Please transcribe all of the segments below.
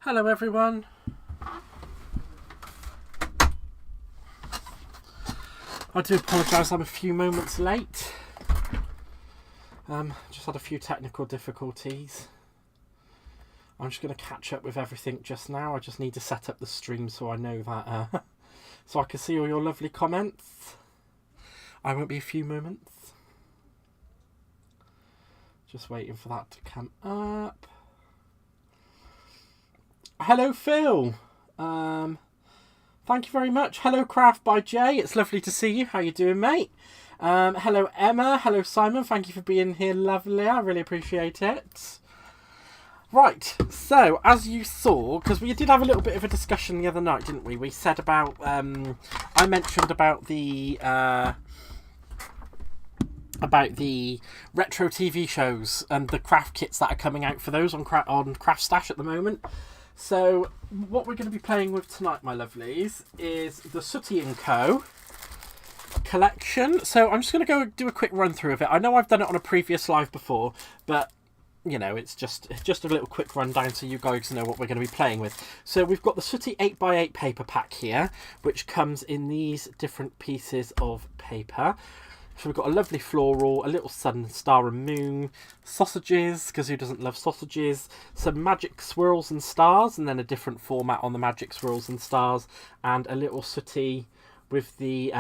Hello everyone. I do apologise, I'm a few moments late. Just had a few technical difficulties. I'm just going to catch up with everything just now. I just need to set up the stream so I know that, so I can see all your lovely comments. I won't be a few moments. Just waiting for that to come up. Hello Phil. Thank you very much. Hello Craft by Jay. It's lovely to see you. How you doing, mate? Hello Emma. Hello Simon. Thank you for being here. Lovely. I really appreciate it. Right. So as you saw, because we did have a little bit of a discussion the other night, didn't we? We said about I mentioned about the retro TV shows and the craft kits that are coming out for those on Craft Stash at the moment. So what we're going to be playing with tonight, my lovelies, is the Sooty Co collection. So I'm just going to go do a quick run through of it. I know I've done it on a previous live before, but you know, it's just a little quick rundown so you guys know what we're going to be playing with. So we've got the Sooty 8x8 paper pack here, which comes in these different pieces of paper. So we've got a lovely floral, a little sun, star and moon, sausages, because who doesn't love sausages, some magic swirls and stars, and then a different format on the magic swirls and stars, and a little Sooty with the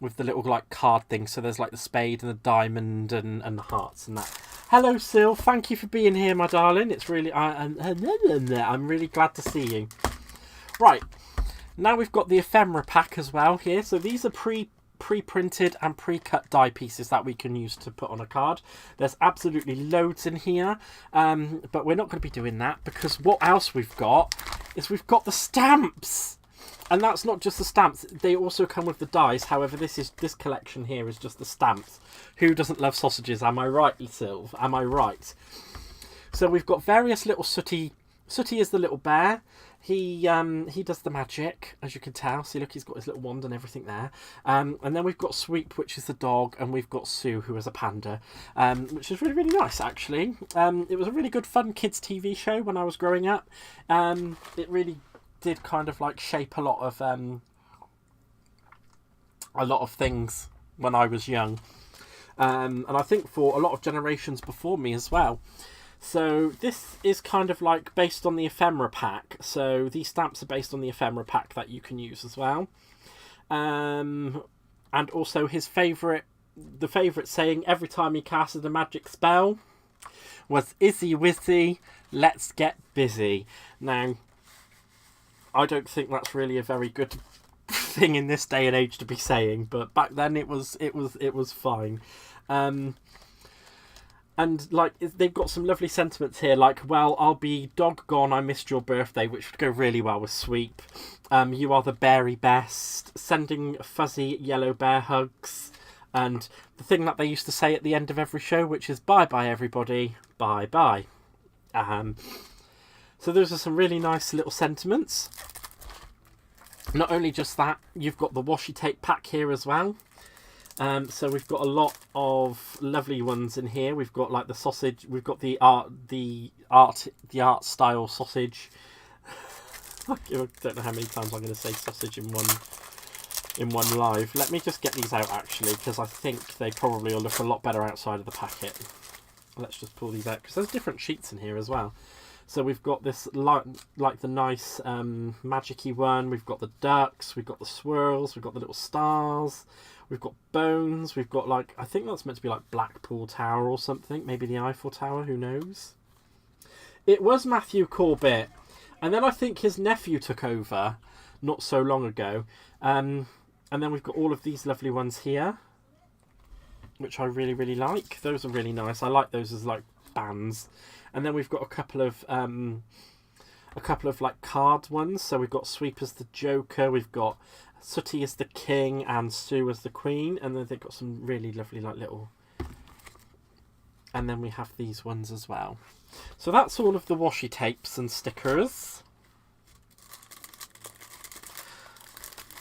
little like card thing. So there's like the spade and the diamond and the hearts and that. Hello Sil, thank you for being here, my darling. It's really I'm really glad to see you. Right, now we've got the ephemera pack as well here. So these are pre-printed and pre-cut die pieces that we can use to put on a card. There's absolutely loads in here, but we're not going to be doing that because what else we've got is we've got the stamps, and that's not just the stamps, they also come with the dies. However, this collection here is just the stamps. Who doesn't love sausages? Am I right, Sylv? Am I right? So we've got various little Sooty. Sooty is the little bear. He does the magic, as you can tell. See, look, he's got his little wand and everything there. And then we've got Sweep, which is the dog, and we've got Sue, who is a panda, which is really, really nice, actually. It was a really good, fun kids' TV show when I was growing up. It really did kind of like shape a lot of things when I was young, and I think for a lot of generations before me as well. So this is kind of like based on the ephemera pack. So these stamps are based on the ephemera pack that you can use as well. And also the favourite saying every time he casted a magic spell was "Izzy Wizzy, let's get busy." Now, I don't think that's really a very good thing in this day and age to be saying, but back then it was fine. And like they've got some lovely sentiments here, like, well, I'll be doggone I missed your birthday, which would go really well with Sweep. You are the berry best, sending fuzzy yellow bear hugs, and the thing that they used to say at the end of every show, which is bye bye everybody, bye bye. So those are some really nice little sentiments. Not only just that, you've got the washi tape pack here as well. So we've got a lot of lovely ones in here. We've got like the sausage. We've got the art style sausage. I don't know how many times I'm going to say sausage in one live. Let me just get these out actually, because I think they probably will look a lot better outside of the packet. Let's just pull these out because there's different sheets in here as well. So we've got this like the nice magic-y one. We've got the ducks. We've got the swirls. We've got the little stars. We've got bones. We've got like, I think that's meant to be like Blackpool Tower or something. Maybe the Eiffel Tower. Who knows? It was Matthew Corbett, and then I think his nephew took over not so long ago. And then we've got all of these lovely ones here, which I really, really like. Those are really nice. I like those as like bands. And then we've got a couple of like card ones. So we've got Sweep as the Joker, we've got Sooty as the King, and Sue as the Queen. And then they've got some really lovely like little. And then we have these ones as well. So that's all of the washi tapes and stickers.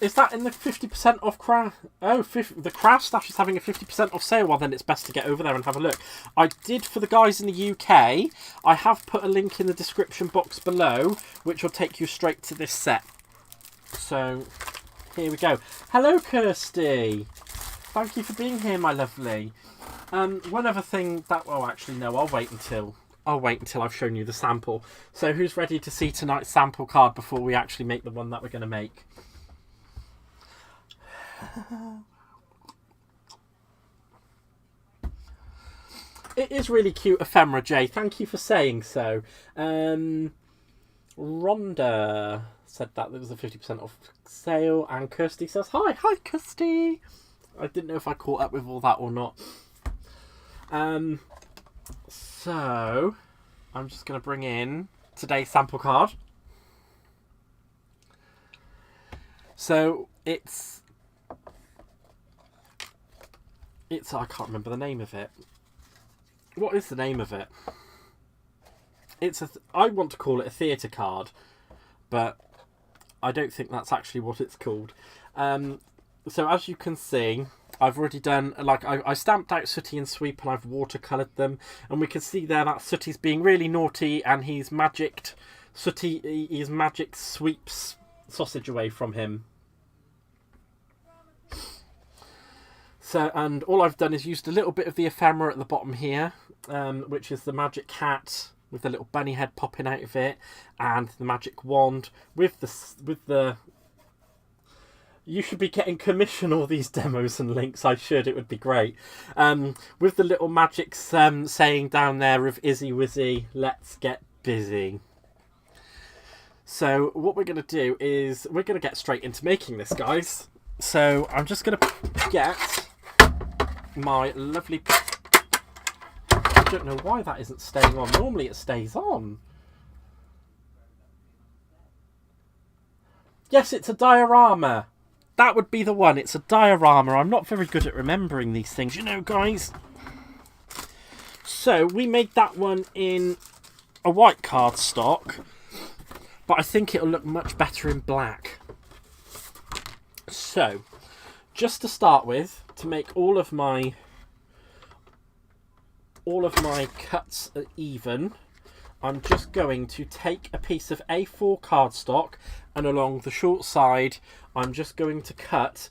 Is that in the 50% off craft? Oh, the craft stash is having a 50% off sale. Well, then it's best to get over there and have a look. I did, for the guys in the UK, I have put a link in the description box below, which will take you straight to this set. So, here we go. Hello, Kirsty. Thank you for being here, my lovely. One other thing that... Oh, actually, no, I'll wait until I've shown you the sample. So, who's ready to see tonight's sample card before we actually make the one that we're going to make? It is really cute, Ephemera J. Thank you for saying so. Rhonda said that there was a 50% off sale, and Kirsty says hi. Hi, Kirsty. I didn't know if I caught up with all that or not. So I'm just going to bring in today's sample card. So it's I can't remember the name of it. What is the name of it? I want to call it a theatre card, but I don't think that's actually what it's called. So as you can see, I've already done, like, I stamped out Sooty and Sweep, and I've watercoloured them, and we can see there that Sooty's being really naughty, and he's magicked Sweep's sausage away from him. So, and all I've done is used a little bit of the ephemera at the bottom here, which is the magic cat with the little bunny head popping out of it, and the magic wand with the. You should be getting commission all these demos and links. I should. It would be great. With the little magic saying down there of Izzy Wizzy, let's get busy. So what we're going to do is we're going to get straight into making this, guys. So I'm just going to get my lovely... I don't know why that isn't staying on. Normally it stays on. Yes, it's a diorama. That would be the one. It's a diorama. I'm not very good at remembering these things, you know, guys. So we made that one in a white cardstock, but I think it'll look much better in black. So, just to start with, to make all of my cuts even, I'm just going to take a piece of A4 cardstock, and along the short side I'm just going to cut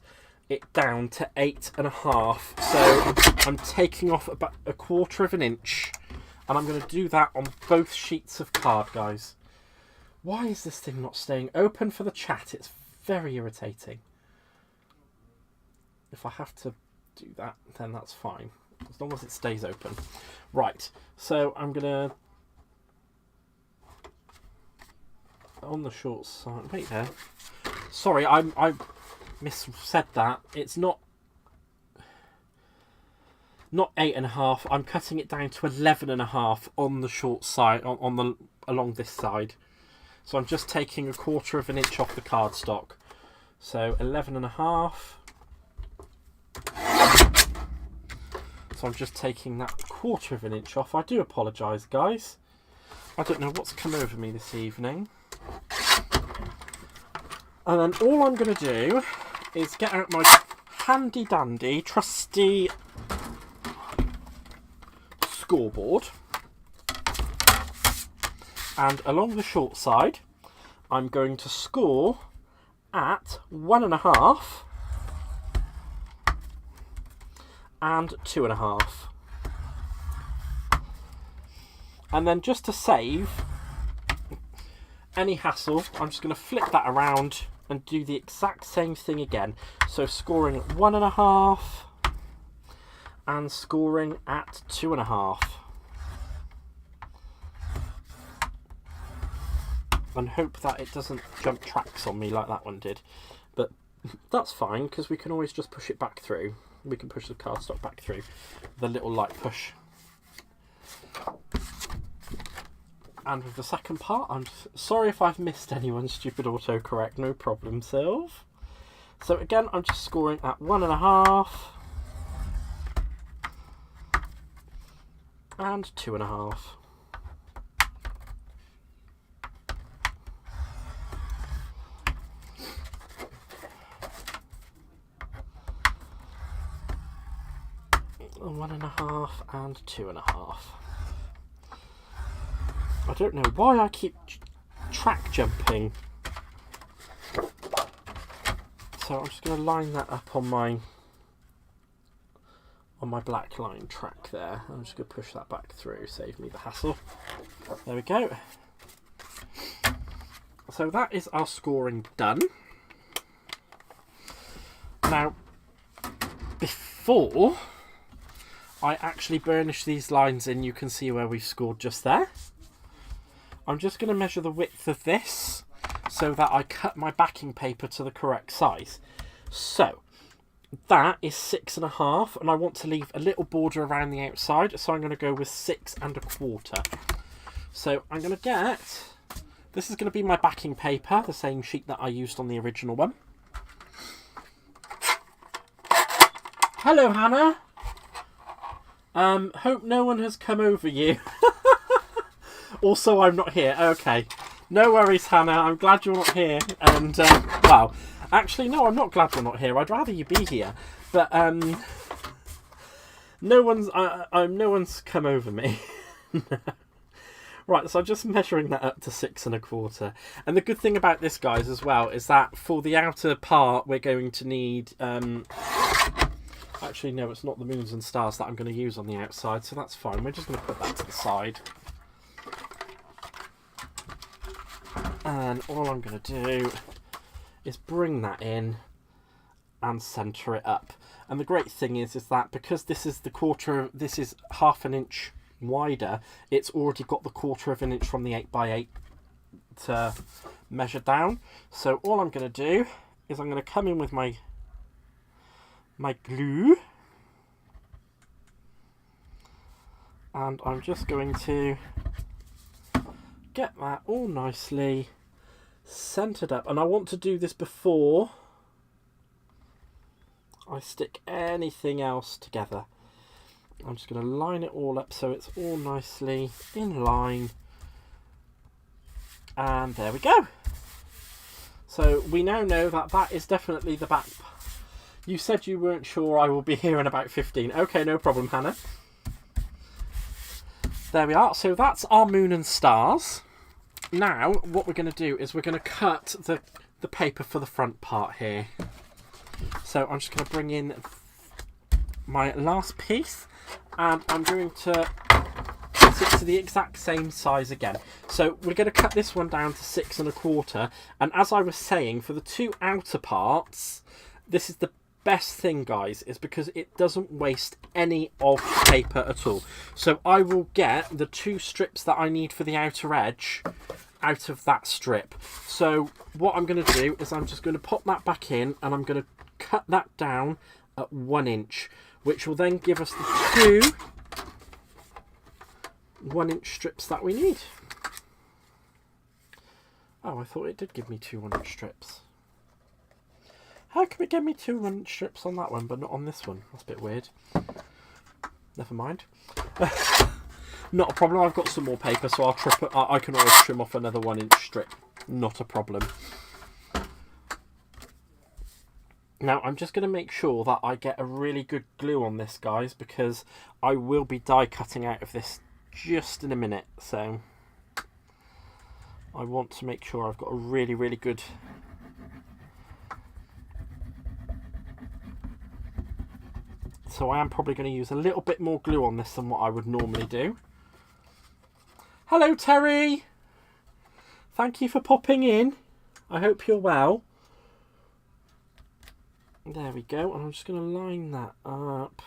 it down to 8.5. So I'm taking off about 1/4 of an inch, and I'm going to do that on both sheets of card, guys. Why is this thing not staying open for the chat? It's very irritating. If I have to do that, then that's fine, as long as it stays open. Right, so I'm gonna, on the short side, wait there, sorry, I missaid that. It's not 8.5. I'm cutting it down to 11.5 on the short side, along this side. So I'm just taking 1/4 of an inch off the cardstock. So 11.5. So I'm just taking that 1/4 of an inch off. I do apologise, guys. I don't know what's come over me this evening. And then all I'm going to do is get out my handy dandy, trusty scoreboard. And along the short side, I'm going to score at 1.5 and 2.5. And then just to save any hassle, I'm just going to flip that around and do the exact same thing again. So scoring at 1.5 and scoring at 2.5. And hope that it doesn't jump tracks on me like that one did. But that's fine, because we can always just push it back through. We can push the cardstock back through with a little light push. And with the second part, I'm sorry if I've missed anyone's stupid autocorrect, no problem, Sylv. So again, I'm just scoring at 1.5 and 2.5. 1.5 and 2.5. I don't know why I keep track jumping. So I'm just going to line that up on my black line track there. I'm just going to push that back through, save me the hassle. There we go. So that is our scoring done. Now, before I actually burnish these lines in, you can see where we've scored just there. I'm just going to measure the width of this so that I cut my backing paper to the correct size. So that is 6.5, and I want to leave a little border around the outside, so I'm going to go with 6.25. So I'm going to get, this is going to be my backing paper, the same sheet that I used on the original one. Hello, Hannah. Hope no one has come over you. Also, I'm not here. Okay. No worries, Hannah. I'm glad you're not here. And, well, actually, no, I'm not glad you're not here. I'd rather you be here. But, no one's come over me. Right, so I'm just measuring that up to 6.25. And the good thing about this, guys, as well, is that for the outer part, we're going to need, actually, no, it's not the moons and stars that I'm going to use on the outside, so that's fine. We're just going to put that to the side. And all I'm going to do is bring that in and centre it up. And the great thing is that because this is this is 1/2 inch wider, it's already got the 1/4 inch from the 8x8 to measure down. So all I'm going to do is I'm going to come in with my glue, and I'm just going to get that all nicely centered up. And I want to do this before I stick anything else together. I'm just going to line it all up so it's all nicely in line, and there we go. So we now know that that is definitely the back. You said you weren't sure. I will be here in about 15. Okay, no problem, Hannah. There we are. So that's our moon and stars. Now, what we're going to do is we're going to cut the paper for the front part here. So I'm just going to bring in my last piece, and I'm going to cut it to the exact same size again. So we're going to cut this one down to 6.25. And as I was saying, for the two outer parts, this is the best thing, guys, is because it doesn't waste any of the paper at all. So I will get the 2 strips that I need for the outer edge out of that strip. So what I'm going to do is I'm just going to pop that back in, and I'm going to cut that down at 1 inch, which will then give us the 2 1-inch strips that we need. Oh, I thought it did give me 2 1-inch strips. How can it give me 2 1-inch strips on that one, but not on this one? That's a bit weird. Never mind. Not a problem. I've got some more paper, so I can always trim off another 1-inch strip. Not a problem. Now, I'm just going to make sure that I get a really good glue on this, guys, because I will be die cutting out of this just in a minute. So I want to make sure I've got a really, really good... So I am probably going to use a little bit more glue on this than what I would normally do. Hello, Terry. Thank you for popping in. I hope you're well. There we go. And I'm just going to line that up.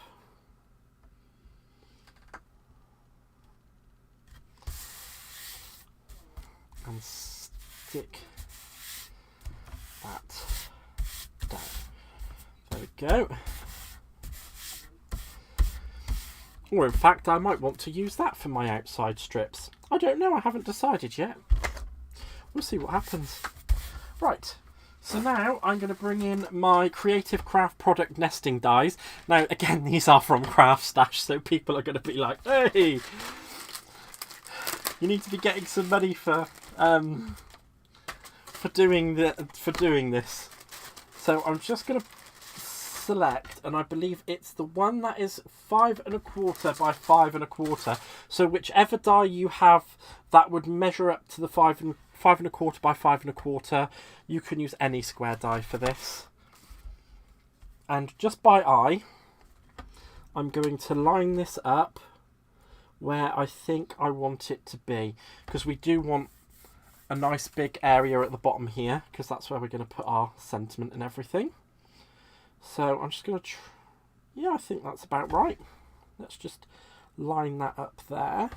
And stick that down. There we go. Or in fact, I might want to use that for my outside strips. I don't know, I haven't decided yet. We'll see what happens. Right, so now I'm going to bring in my Creative Craft product nesting dies. Now, again, these are from Craft Stash, so people are going to be like, hey, you need to be getting some money for doing this. So I'm just going to select, and I believe it's the one that is 5 1/4 by 5 1/4. So whichever die you have that would measure up to the 5 1/4 by 5 1/4, you can use any square die for this. And just by eye, I'm going to line this up where I think I want it to be, because we do want a nice big area at the bottom here, because that's where we're going to put our sentiment and everything. So I'm just going to, yeah, I think that's about right. Let's just line that up there.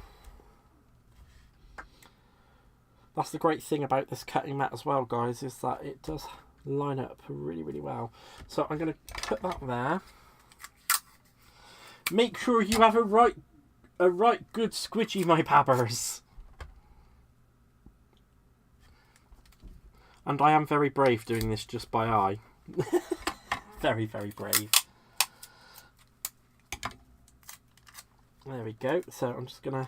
That's the great thing about this cutting mat as well, guys, is that it does line up really, really well. So I'm going to put that there. Make sure you have a right good squidgy, my pabbers. And I am very brave doing this just by eye. Very, very brave. There we go. So I'm just going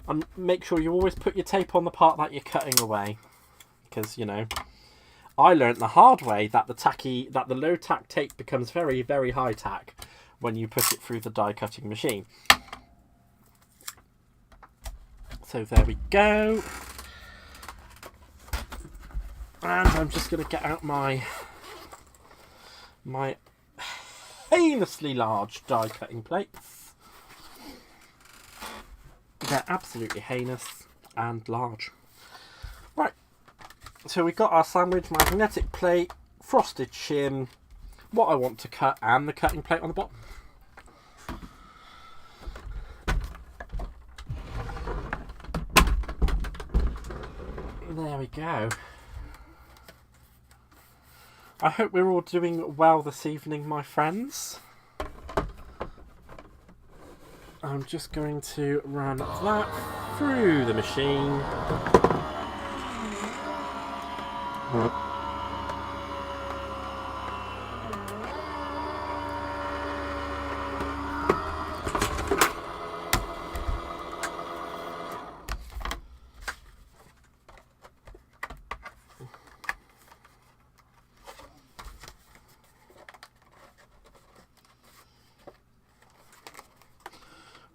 to make sure you always put your tape on the part that you're cutting away. Because, you know, I learnt the hard way that the low tack tape becomes very, very high tack when you put it through the die cutting machine. So there we go. And I'm just going to get out my heinously large die cutting plates. They're absolutely heinous and large. Right, so we've got our sandwich magnetic plate, frosted shim, what I want to cut, and the cutting plate on the bottom. There we go. I hope we're all doing well this evening, my friends. I'm just going to run that through the machine.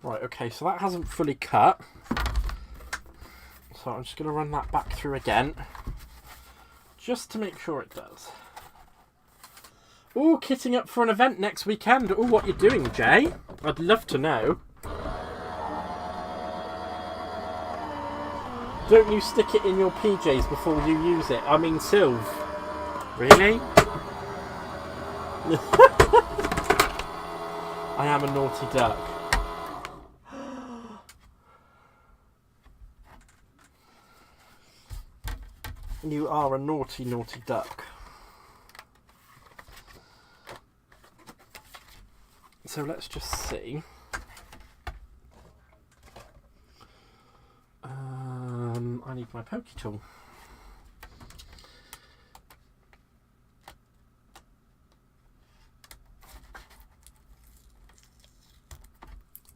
Right, okay, so that hasn't fully cut. So I'm just going to run that back through again, just to make sure it does. Oh, kitting up for an event next weekend. Oh, what you're doing, Jay? I'd love to know. Don't you stick it in your PJs before you use it? I mean, Sylv. Really? I am a naughty duck. You are a naughty, naughty duck. So let's just see. I need my pokey tool.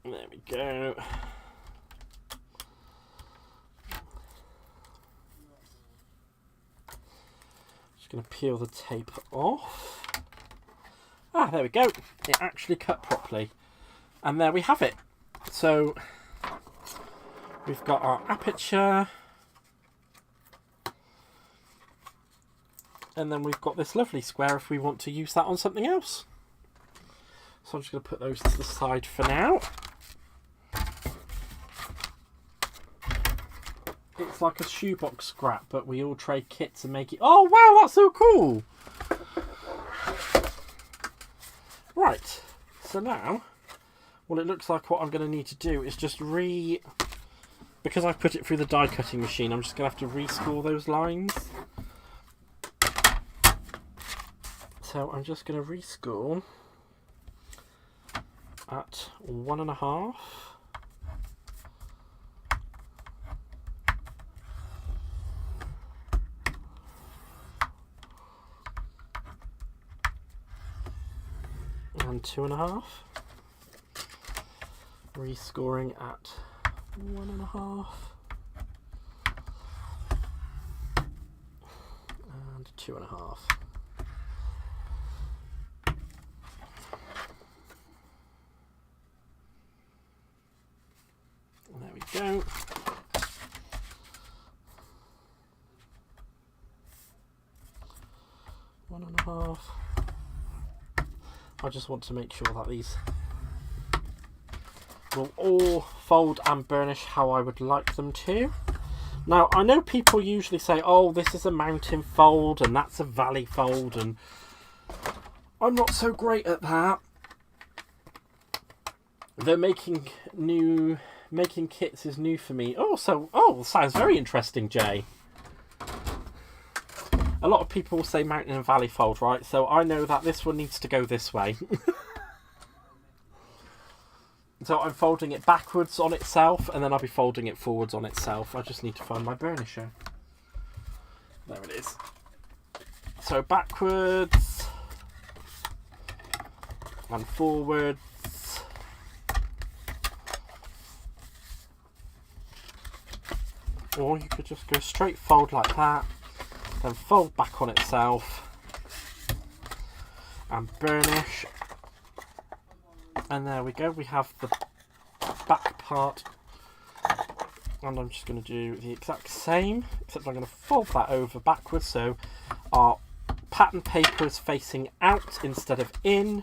There we go. Just going to peel the tape off. Ah, there we go. It actually cut properly. And there we have it. So we've got our aperture. And then we've got this lovely square if we want to use that on something else. So I'm just going to put those to the side for now. It's like a shoebox scrap, but we all trade kits and make it... Oh, wow, that's so cool! Right, so now, well, it looks like what I'm going to need to do is just because I've put it through the die cutting machine, I'm just going to have to rescore those lines. So I'm just going to rescore at 1.5. And 2.5. Rescoring at 1.5. And 2.5. go. One and a half. I just want to make sure that these will all fold and burnish how I would like them to. Now, I know people usually say, oh, this is a mountain fold and that's a valley fold, and I'm not so great at that. Though making kits is new for me. Oh, sounds very interesting, Jay. A lot of people will say mountain and valley fold, right? So I know that this one needs to go this way. So I'm folding it backwards on itself, and then I'll be folding it forwards on itself. I just need to find my burnisher. There it is. So backwards and forwards. Or you could just go straight fold like that, then fold back on itself and burnish. And there we go, we have the back part, and I'm just going to do the exact same, except I'm going to fold that over backwards so our pattern paper is facing out instead of in,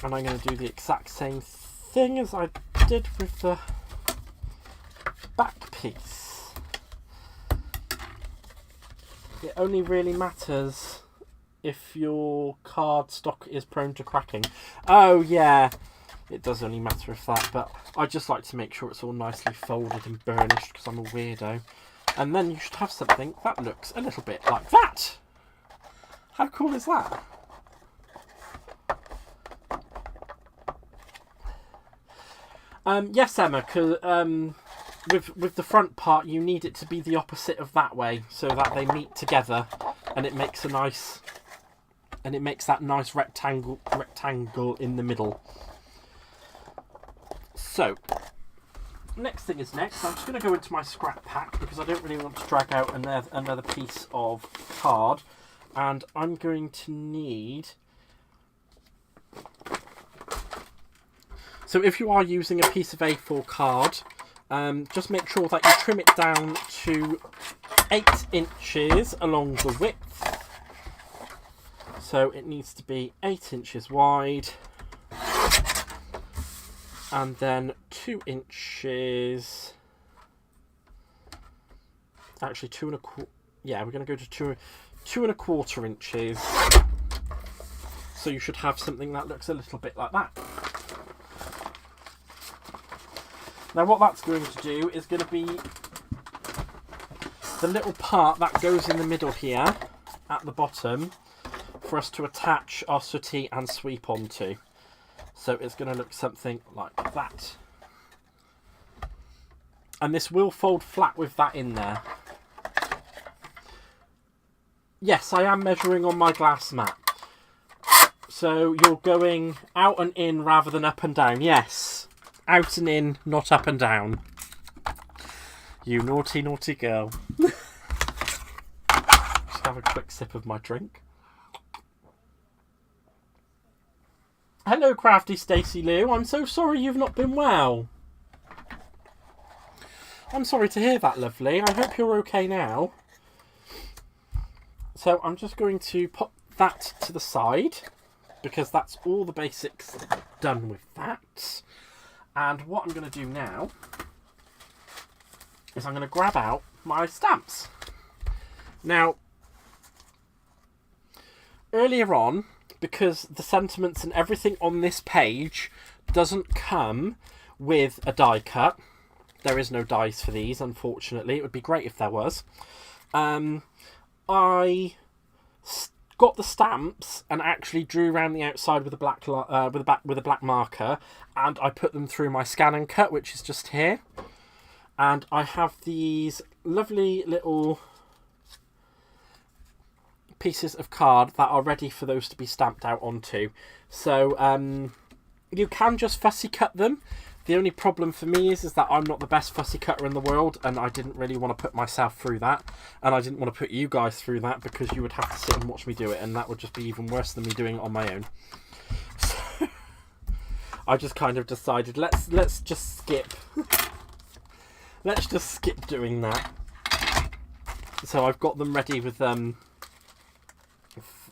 and I'm going to do the exact same thing as I did with the back piece. It only really matters if your cardstock is prone to cracking. Oh yeah, it does only matter if that, but I just like to make sure it's all nicely folded and burnished because I'm a weirdo. And then you should have something that looks a little bit like that. How cool is that? Yes, Emma, cause, with the front part you need it to be the opposite of that way so that they meet together and it makes a nice... and it makes that nice rectangle in the middle. So, next thing is next. I'm just going to go into my scrap pack because I don't really want to drag out another piece of card. And I'm going to need... So if you are using a piece of A4 card, just make sure that you trim it down to 8 inches along the width. So it needs to be 8 inches wide, and then 2 inches, actually 2 1/4, yeah, we're going to go to 2 1/4 inches. So you should have something that looks a little bit like that. Now what that's going to do is going to be the little part that goes in the middle here at the bottom for us to attach our sooty and sweep onto. So it's going to look something like that. And this will fold flat with that in there. Yes, I am measuring on my glass mat. So you're going out and in rather than up and down. Yes, out and in, not up and down. You naughty, naughty girl. Just have a quick sip of my drink. Hello, Crafty Stacey Lou. I'm so sorry you've not been well. I'm sorry to hear that, lovely. I hope you're okay now. So I'm just going to put that to the side because that's all the basics done with that. And what I'm going to do now is I'm going to grab out my stamps. Now, earlier on, because the sentiments and everything on this page doesn't come with a die cut. There is no dies for these, unfortunately. It would be great if there was. I got the stamps and actually drew around the outside with a black marker, and I put them through my scan and cut, which is just here. And I have these lovely little pieces of card that are ready for those to be stamped out onto. So you can just fussy cut them. The only problem for me is that I'm not the best fussy cutter in the world, and I didn't really want to put myself through that, and I didn't want to put you guys through that because you would have to sit and watch me do it, and that would just be even worse than me doing it on my own. So I just kind of decided let's just skip let's just skip doing that. So I've got them ready with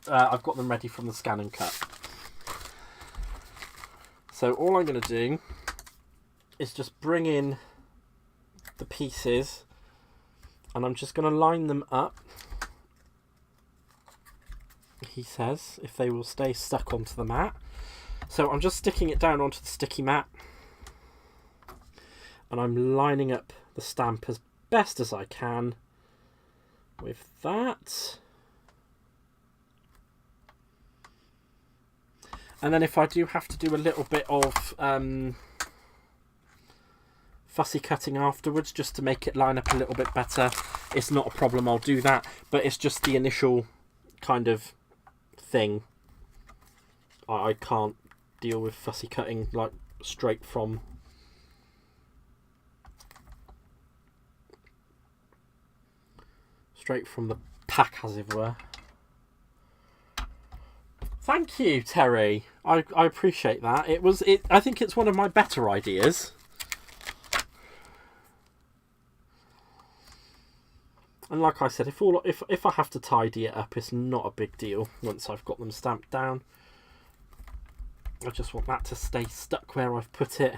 I've got them ready from the Scan and Cut. So all I'm going to do is just bring in the pieces, and I'm just going to line them up. He says if they will stay stuck onto the mat. So I'm just sticking it down onto the sticky mat, and I'm lining up the stamp as best as I can with that. And then if I do have to do a little bit of fussy cutting afterwards just to make it line up a little bit better, it's not a problem, I'll do that. But it's just the initial kind of thing. I can't deal with fussy cutting like straight from the pack, as it were. Thank you, Terry. I appreciate that. I think it's one of my better ideas. And like I said, if I have to tidy it up, it's not a big deal once I've got them stamped down. I just want that to stay stuck where I've put it.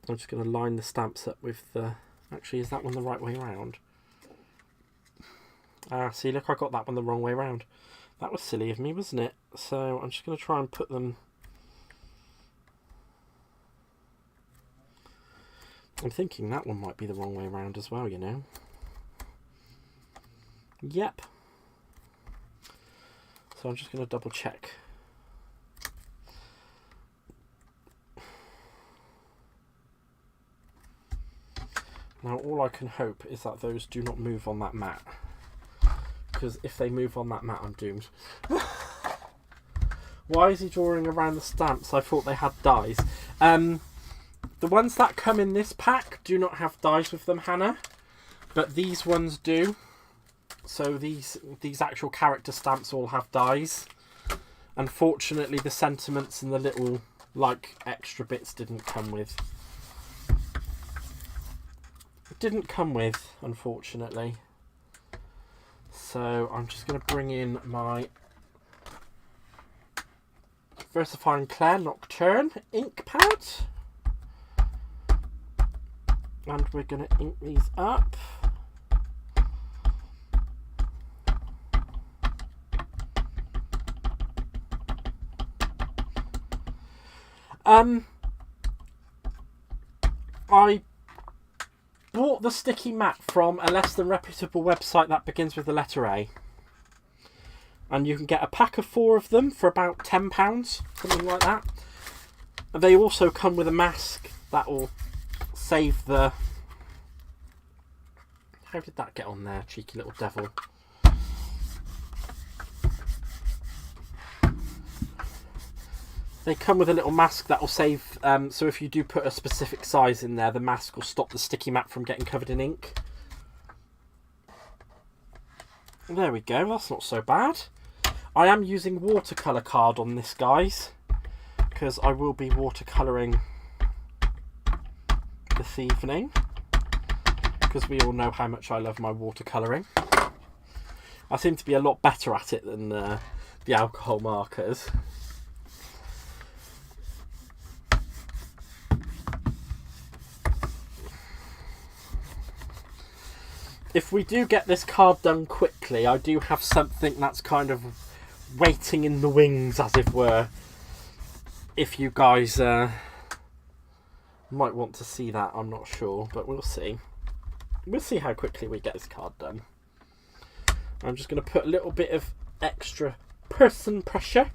I'm just going to line the stamps up with the... Actually, is that one the right way around? See, look, I got that one the wrong way around. That was silly of me, wasn't it? So I'm just going to try and put them... I'm thinking that one might be the wrong way around as well, you know. Yep. So I'm just going to double check. Now all I can hope is that those do not move on that mat. Because if they move on that mat, I'm doomed. Why is he drawing around the stamps? I thought they had dies. The ones that come in this pack do not have dies with them, Hannah. But these ones do. So these actual character stamps all have dies. Unfortunately, the sentiments and the little like extra bits didn't come with. It didn't come with, unfortunately. So I'm just going to bring in my Versifying Clair Nocturne ink pad. And we're going to ink these up. I bought the sticky mat from a less than reputable website that begins with the letter A. And you can get a pack of 4 of them for about £10, something like that. And they also come with a mask that will save the... How did that get on there, cheeky little devil? They come with a little mask that will save, so if you do put a specific size in there, the mask will stop the sticky mat from getting covered in ink. There we go, that's not so bad. I am using watercolour card on this, guys, because I will be watercolouring this evening, because we all know how much I love my watercolouring. I seem to be a lot better at it than the alcohol markers. If we do get this card done quickly, I do have something that's kind of waiting in the wings, as it were. If you guys might want to see that, I'm not sure, but we'll see. We'll see how quickly we get this card done. I'm just going to put a little bit of extra person pressure,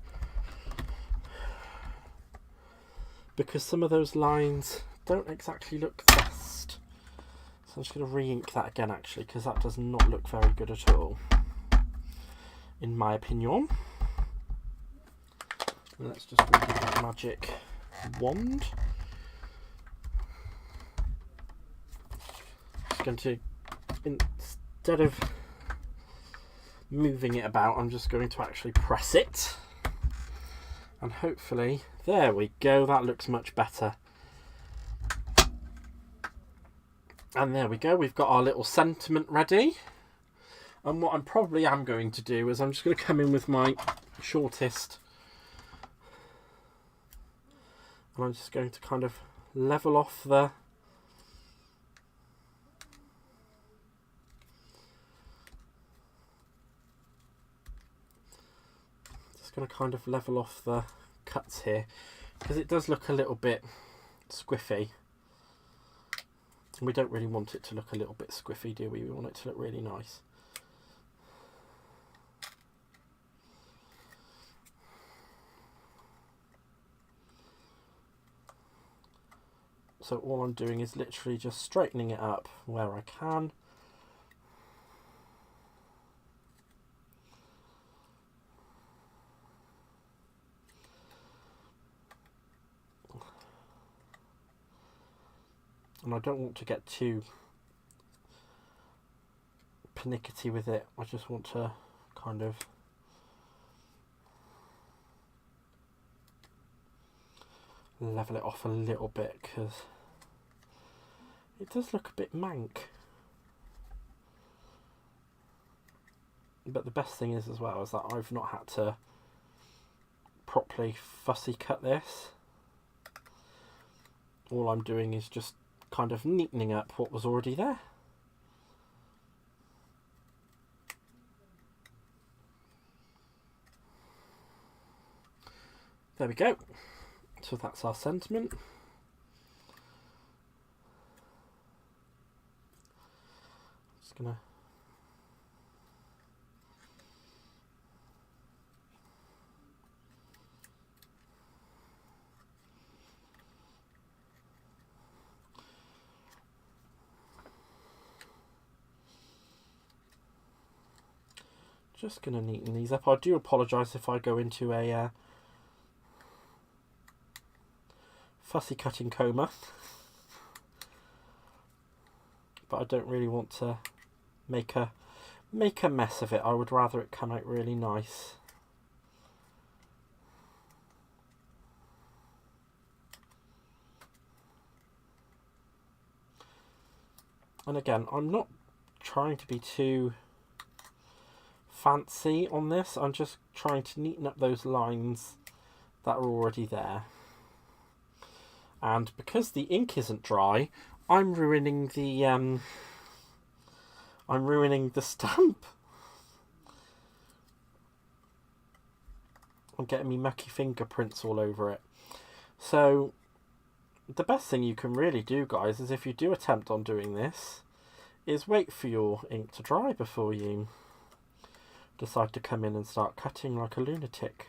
because some of those lines don't exactly look the best. So I'm just going to re-ink that again, actually, because that does not look very good at all, in my opinion. And let's just bring that magic wand. Just going to, instead of moving it about, I'm just going to actually press it. And hopefully, there we go, that looks much better. And there we go, we've got our little sentiment ready. And what I probably am going to do is I'm just going to come in with my shortest, and I'm just going to kind of level off the cuts here, because it does look a little bit squiffy. We don't really want it to look a little bit squiffy, do we? We want it to look really nice. So all I'm doing is literally just straightening it up where I can. And I don't want to get too pernickety with it. I just want to kind of level it off a little bit, because it does look a bit mank. But the best thing is as well is that I've not had to properly fussy cut this. All I'm doing is just kind of neatening up what was already there. There we go. So that's our sentiment. Just gonna neaten these up. I do apologise if I go into a fussy cutting coma, but I don't really want to make a mess of it. I would rather it come out really nice. And again, I'm not trying to be too fancy on this. I'm just trying to neaten up those lines that are already there. And because the ink isn't dry, I'm ruining the stamp. I'm getting me mucky fingerprints all over it. So the best thing you can really do, guys, is if you do attempt on doing this, is wait for your ink to dry before you decide to come in and start cutting like a lunatic.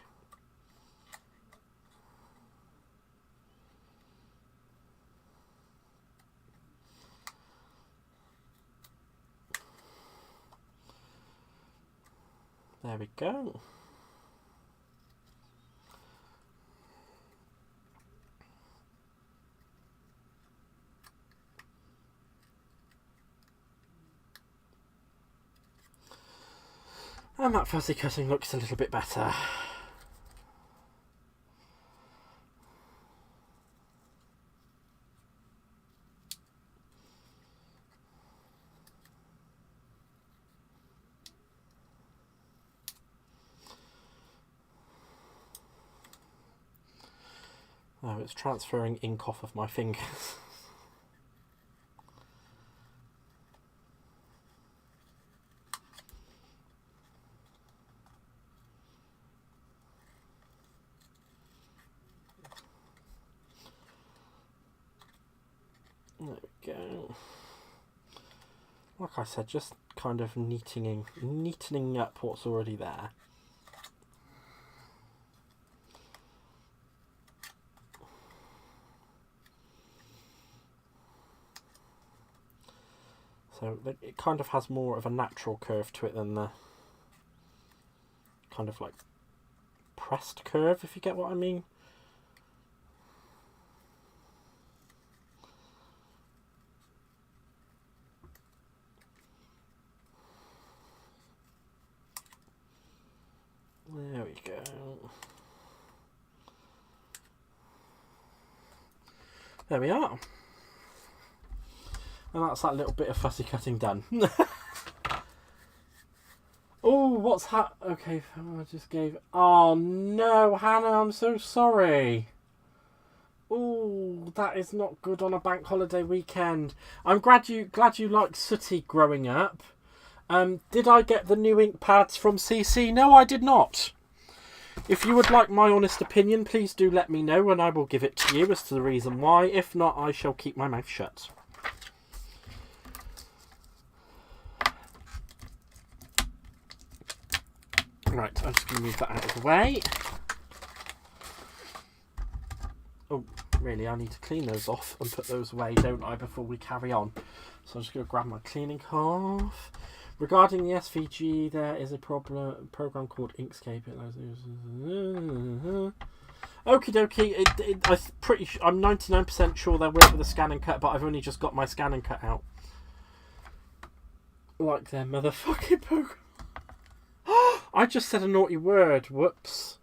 There we go. And that fussy cutting looks a little bit better. Oh, it's transferring ink off of my fingers. There we go. Like I said, just kind of neatening up what's already there. So it kind of has more of a natural curve to it than the kind of like pressed curve, if you get what I mean. There we go. There we are. And that's that little bit of fussy cutting done. Oh, what's okay, I just gave... Oh, no, Hannah, I'm so sorry. Oh, that is not good on a bank holiday weekend. I'm glad you liked Sooty growing up. Did I get the new ink pads from CC? No, I did not. If you would like my honest opinion, please do let me know and I will give it to you as to the reason why. If not, I shall keep my mouth shut. Right, I'm just going to move that out of the way. Oh, really, I need to clean those off and put those away, don't I, before we carry on. So I'm just going to grab my cleaning cloth. Regarding the SVG, there is a program called Inkscape. Okie dokie. I'm 99% sure they work with a scan and cut, but I've only just got my scan and cut out. Like their motherfucking program. I just said a naughty word. Whoops.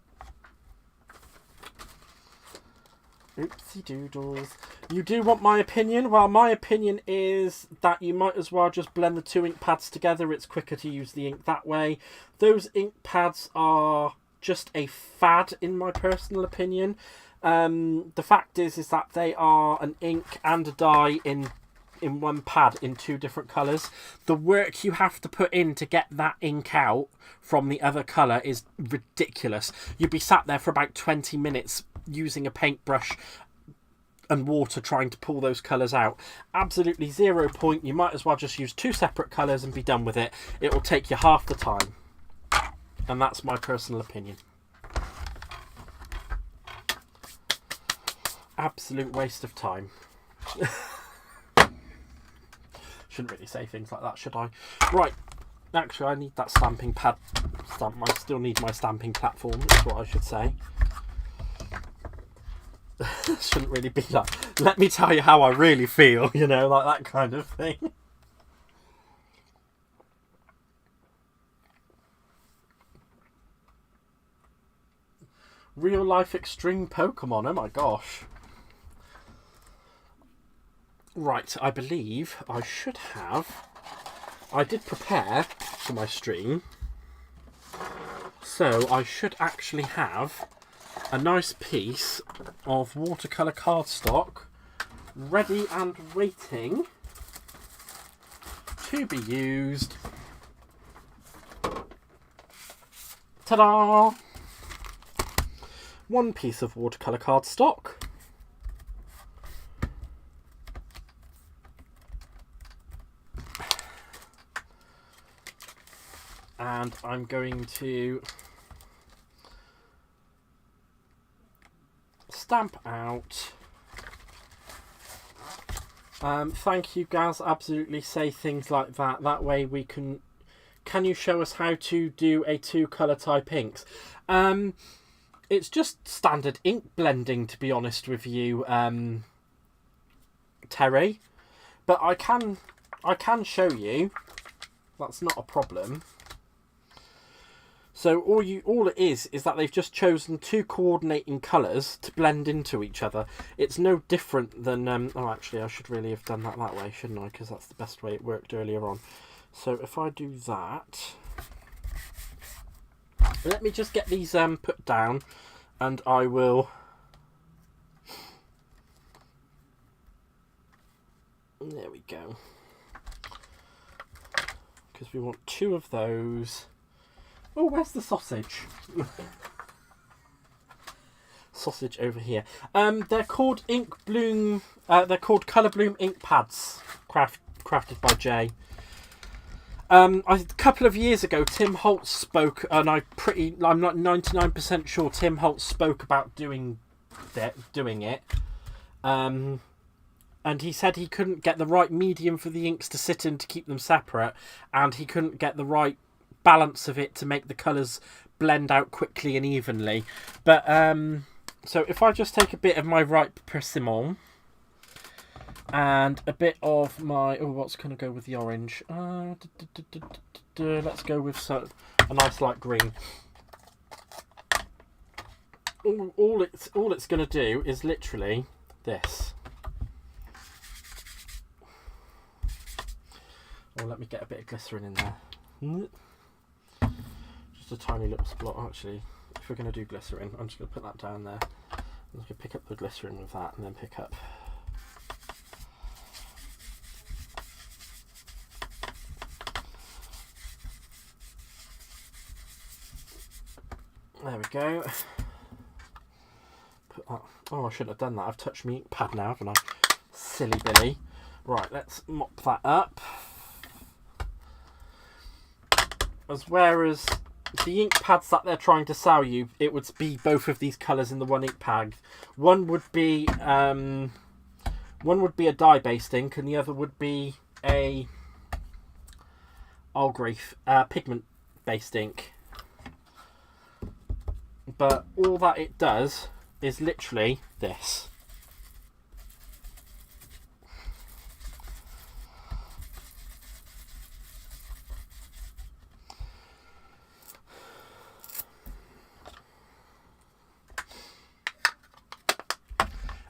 Oopsie doodles. You do want my opinion? Well, my opinion is that you might as well just blend the two ink pads together. It's quicker to use the ink that way. Those ink pads are just a fad, in my personal opinion. The fact is that they are an ink and a dye in one pad in two different colours. The work you have to put in to get that ink out from the other colour is ridiculous. You'd be sat there for about 20 minutes using a paintbrush and water trying to pull those colours out. Absolutely 0 point. You might as well just use two separate colours and be done with it. It will take you half the time. And that's my personal opinion. Absolute waste of time. Shouldn't really say things like that, should I? Right. Actually, I need that stamping pad. I still need my stamping platform, is what I should say. Shouldn't really be like, let me tell you how I really feel, you know, like that kind of thing. Real life extreme Pokemon, oh my gosh. Right, I believe I should have... I did prepare for my stream, so I should actually have a nice piece of watercolour cardstock ready and waiting to be used. Ta-da! One piece of watercolour cardstock. And I'm going to stamp out. Thank you, Gaz. Absolutely say things like that. That way we can... Can you show us how to do a two-colour type inks? It's just standard ink blending, to be honest with you, Terry. But I can show you. That's not a problem. So all it is that they've just chosen two coordinating colours to blend into each other. It's no different than... oh, actually, I should really have done that way, shouldn't I? Because that's the best way it worked earlier on. So if I do that... Let me just get these put down, and I will... There we go. Because we want two of those... Oh, where's the sausage? Sausage over here. They're called Ink Bloom. They're called Colour Bloom ink pads, crafted by Jay. A couple of years ago, Tim Holtz spoke, and I'm not 99% sure Tim Holtz spoke about doing it. And he said he couldn't get the right medium for the inks to sit in to keep them separate, and he couldn't get the right balance of it to make the colours blend out quickly and evenly. But so if I just take a bit of my ripe persimmon and a bit of my... Oh, what's going to go with the orange? Let's go with a nice light green. All it's going to do is literally this. Oh, let me get a bit of glycerin in there. Just a tiny little splot. Actually, if we're going to do glycerin, I'm just going to put that down there. I'm just going to pick up the glycerin with that and then pick up. There we go. Put that. Oh, I shouldn't have done that. I've touched my ink pad now, haven't I? Silly Billy. Right, let's mop that up. Whereas the ink pads that they're trying to sell you, it would be both of these colours in the one ink pad. One would be a dye-based ink, and the other would be a pigment-based ink. But all that it does is literally this.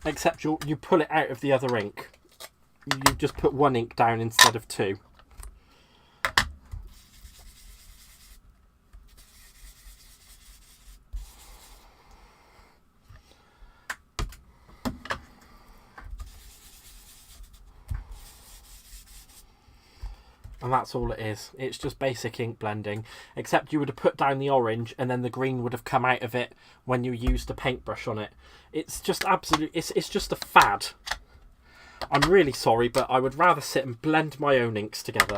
Except you pull it out of the other ink. You just put one ink down instead of two. And that's all it is. It's just basic ink blending. Except you would have put down the orange and then the green would have come out of it when you used a paintbrush on it. It's just it's just a fad. I'm really sorry, but I would rather sit and blend my own inks together.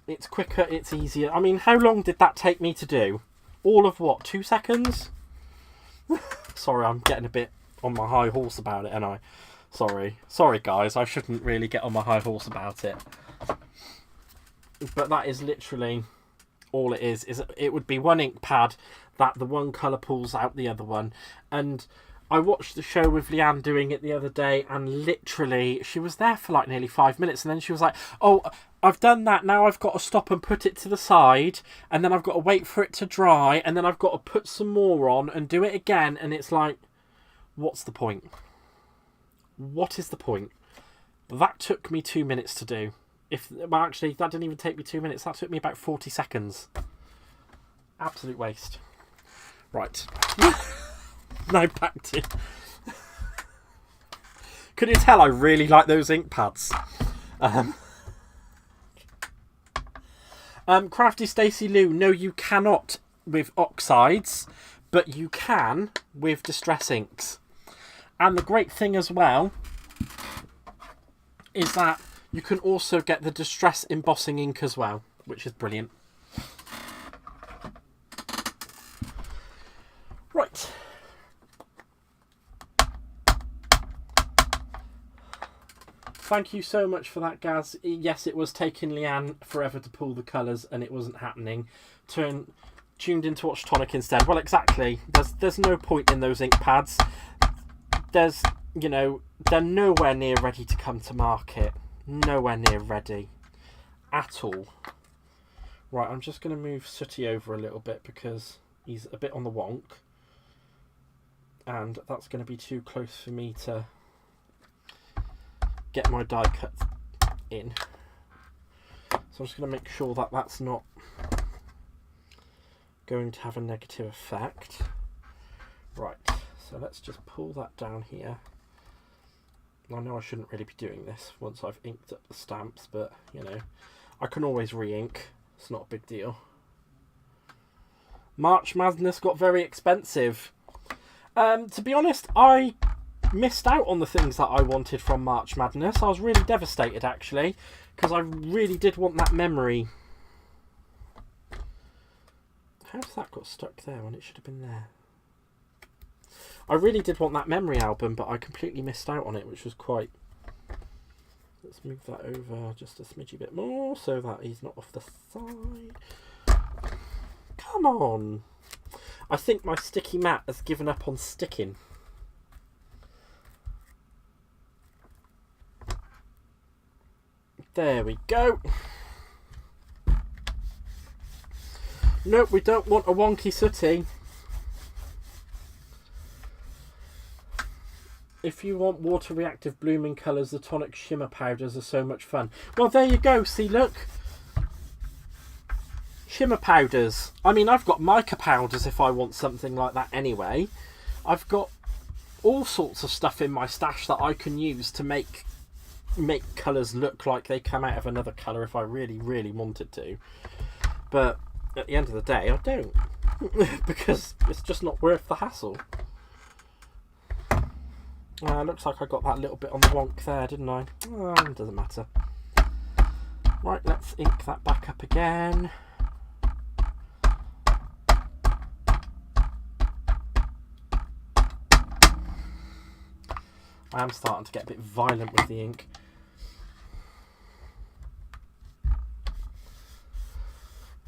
It's quicker, it's easier. I mean, how long did that take me to do? All of what, 2 seconds? Sorry, I'm getting a bit on my high horse about it, and I sorry guys, I shouldn't really get on my high horse about it, but that is literally all it is it would be one ink pad that the one colour pulls out the other one. And I watched the show with Leanne doing it the other day, and literally she was there for like nearly 5 minutes, and then she was like, oh, I've done that, now I've got to stop and put it to the side, and then I've got to wait for it to dry, and then I've got to put some more on and do it again. And it's like, what's the point? What is the point? That took me 2 minutes to do. Well, actually, that didn't even take me 2 minutes. That took me about 40 seconds. Absolute waste. Right. Now back to... Can you tell I really like those ink pads? Crafty Stacey Lou, no, you cannot with oxides, but you can with distress inks. And the great thing as well is that you can also get the distress embossing ink as well, which is brilliant. Right. Thank you so much for that, Gaz. Yes, it was taking Leanne forever to pull the colours, and it wasn't happening. Tuned into Watch Tonic instead. Well, exactly. There's no point in those ink pads. There's, you know, they're nowhere near ready to come to market. Nowhere near ready at all. Right, I'm just going to move Sooty over a little bit because he's a bit on the wonk. And that's going to be too close for me to get my die cut in. So I'm just going to make sure that that's not going to have a negative effect. Right, so let's just pull that down here. I know I shouldn't really be doing this once I've inked up the stamps, but you know, I can always re-ink. It's not a big deal. March Madness got very expensive. To be honest, I missed out on the things that I wanted from March Madness. I was really devastated, actually, because I really did want that memory. How's that got stuck there when it should have been there? I really did want that memory album, but I completely missed out on it, which was quite... Let's move that over just a smidgy bit more so that he's not off the side. Come on! I think my sticky mat has given up on sticking. There we go. Nope, we don't want a wonky Sooty. If you want water reactive blooming colours, the tonic shimmer powders are so much fun. Well, there you go. See, look. Shimmer powders. I mean, I've got mica powders if I want something like that anyway. I've got all sorts of stuff in my stash that I can use to make colours look like they come out of another colour if I really, really wanted to. But at the end of the day, I don't. Because it's just not worth the hassle. Looks like I got that little bit on the wonk there, didn't I? It doesn't matter. Right, let's ink that back up again. I am starting to get a bit violent with the ink.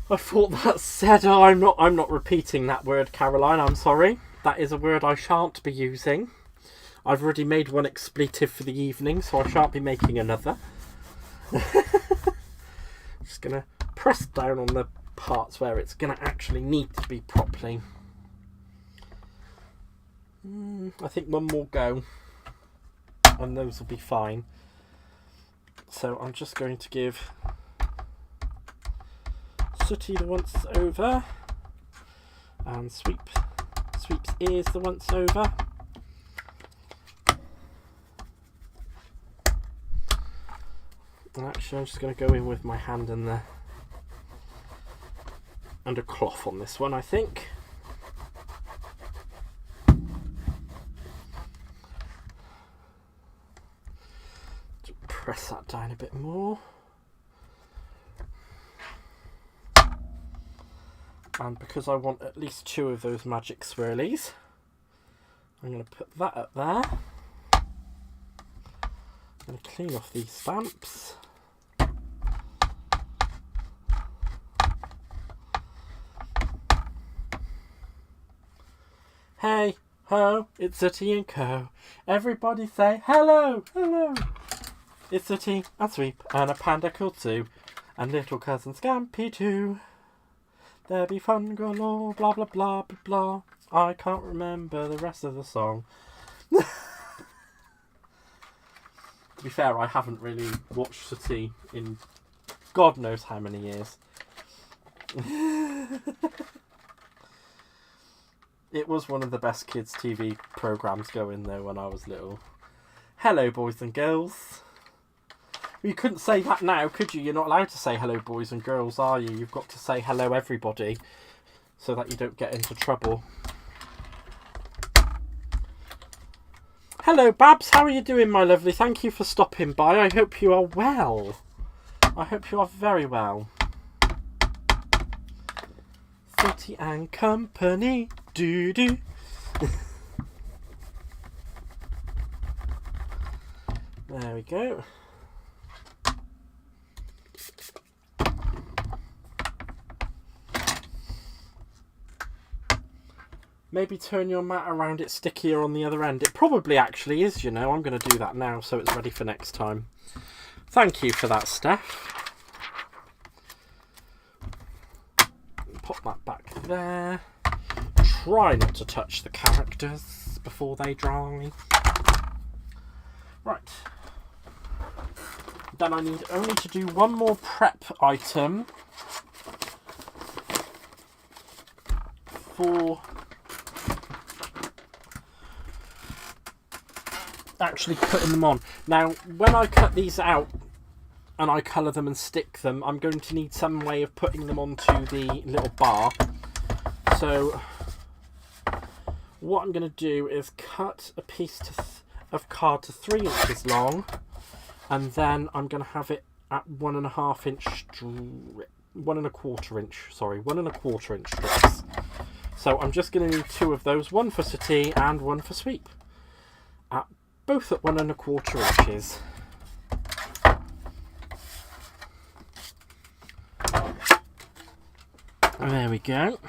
I thought that said, oh, I'm not repeating that word, Caroline, I'm sorry. That is a word I shan't be using. I've already made one expletive for the evening, so I shan't be making another. Just going to press down on the parts where it's going to actually need to be properly. I think one more go, and those will be fine. So I'm just going to give Sooty the once over, and Sweep's ears the once over. And actually, I'm just going to go in with my hand and a cloth on this one, I think. Just press that down a bit more. And because I want at least 2 of those magic swirlies, I'm going to put that up there. I'm going to clean off these stamps. Hey ho, it's Sooty Co. Everybody say hello, hello. It's Sooty and Sweep and a panda called Sue and little cousin Scampy too. There be fun galore, blah blah blah blah blah. I can't remember the rest of the song. To be fair, I haven't really watched Sooty in God knows how many years. It was one of the best kids' TV programmes going though when I was little. Hello, boys and girls. You couldn't say that now, could you? You're not allowed to say hello, boys and girls, are you? You've got to say hello, everybody, so that you don't get into trouble. Hello, Babs. How are you doing, my lovely? Thank you for stopping by. I hope you are well. I hope you are very well. Sooty and Company. Doo-doo. There we go. Maybe turn your mat around, it's stickier on the other end. It probably actually is, you know. I'm going to do that now so it's ready for next time. Thank you for that, Steph. Pop that back there. Try not to touch the characters before they dry. Right. Then I need only to do one more prep item for actually putting them on. Now, when I cut these out and I colour them and stick them, I'm going to need some way of putting them onto the little bar. So what I'm going to do is cut a piece of card to 3 inches long, and then I'm going to have it at 1.25 inch 1.25 inch, sorry, 1.25 inch strips. So I'm just going to need 2 of those, one for Sooty and one for Sweep, both at 1.25 inches. There we go.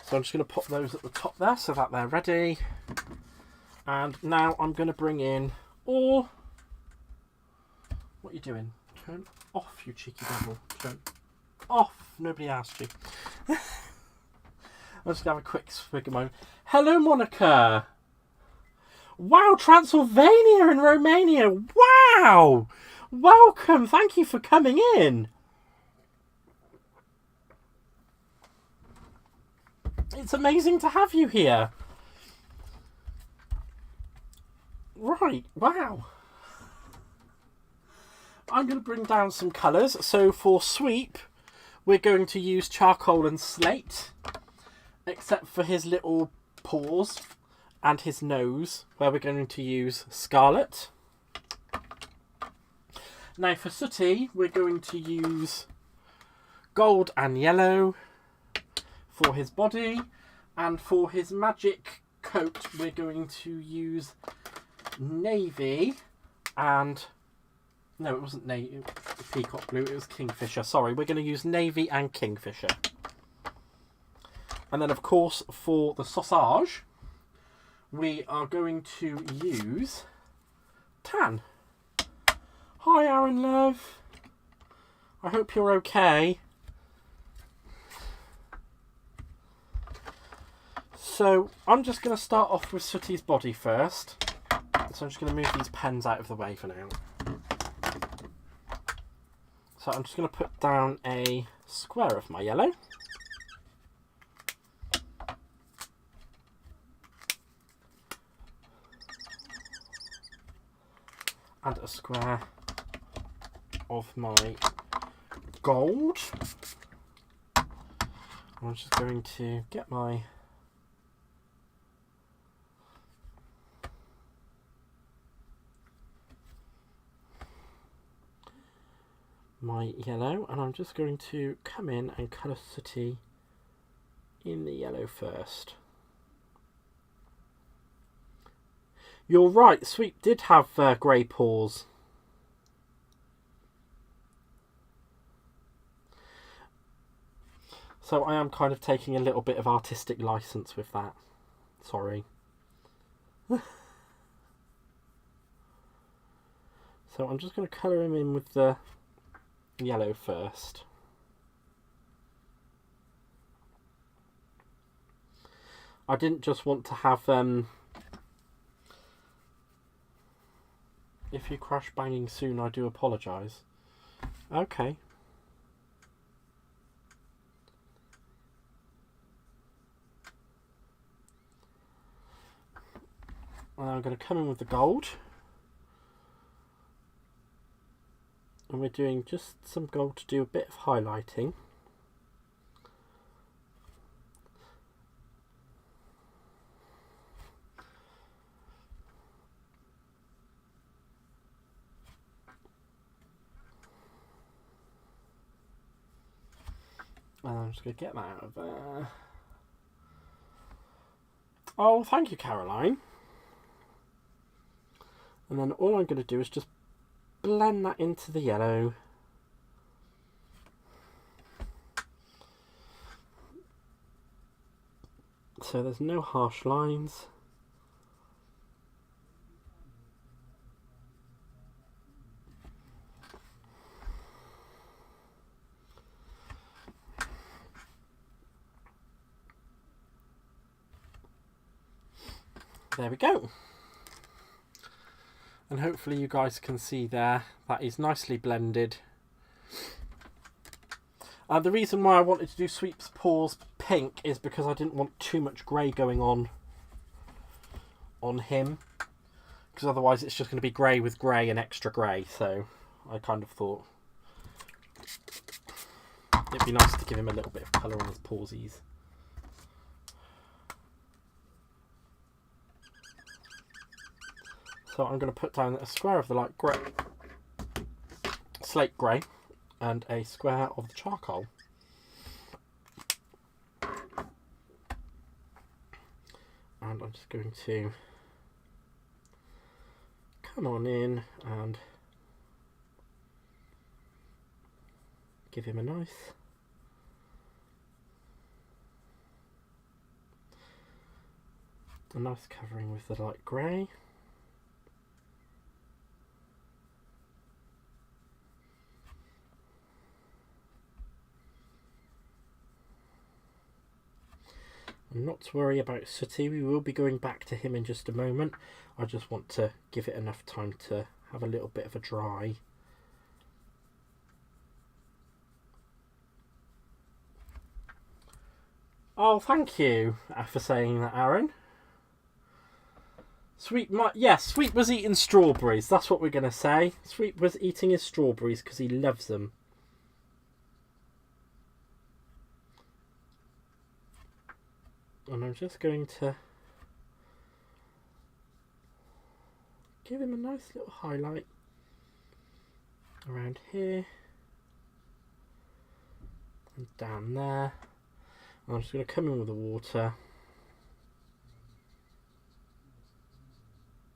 So I'm just going to pop those at the top there so that they're ready. And now I'm going to bring in all... What are you doing? Turn off, you cheeky devil. Turn off. Nobody asked you. I'm just going to have a quick swig of my... Hello, Monica. Wow, Transylvania in Romania. Wow. Welcome. Thank you for coming in. It's amazing to have you here. Right. Wow. I'm going to bring down some colours. So for sweep, we're going to use charcoal and slate, except for his little paws and his nose, where we're going to use scarlet. Now for Sooty, we're going to use gold and yellow for his body, and for his magic coat, we're going to use navy and... No, it wasn't navy, peacock blue, it was kingfisher. Sorry, we're going to use navy and kingfisher. And then, of course, for the sausage, we are going to use tan. Hi, Aaron, love. I hope you're okay. So, I'm just going to start off with Sooty's body first. So I'm just going to move these pens out of the way for now. So I'm just going to put down a square of my yellow. And a square of my gold. I'm just going to get my yellow, and I'm just going to come in and colour Sooty in the yellow first. You're right, Sweep did have grey paws. So I am kind of taking a little bit of artistic license with that. Sorry. So I'm just going to colour him in with the yellow first. I didn't just want to have if you crash banging soon, I do apologise. Okay. And I'm going to come in with the gold. And we're doing just some gold to do a bit of highlighting. And I'm just going to get that out of there. Oh, thank you, Caroline. And then all I'm going to do is just blend that into the yellow. So there's no harsh lines. There we go. And hopefully you guys can see there, that is nicely blended. The reason why I wanted to do Sweep's paws pink is because I didn't want too much grey going on him. Because otherwise it's just going to be grey with grey and extra grey. So I kind of thought it'd be nice to give him a little bit of colour on his pawsies. So I'm going to put down a square of the light grey, slate grey, and a square of the charcoal. And I'm just going to come on in and give him a nice covering with the light grey. And not to worry about Sooty, we will be going back to him in just a moment. I just want to give it enough time to have a little bit of a dry. Oh, thank you for saying that, Aaron. Sweet was eating strawberries. That's what we're going to say. Sweet was eating his strawberries because he loves them. And I'm just going to give him a nice little highlight around here and down there. And I'm just going to come in with the water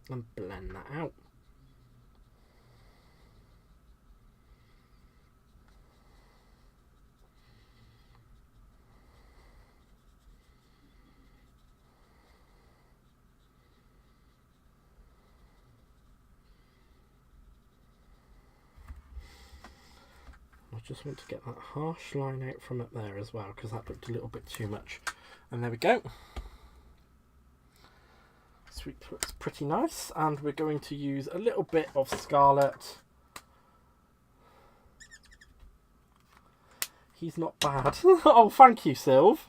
and blend that out. I just want to get that harsh line out from up there as well, because that looked a little bit too much. And there we go. Sweet looks pretty nice, and we're going to use a little bit of Scarlet. He's not bad. Oh, thank you, Sylv.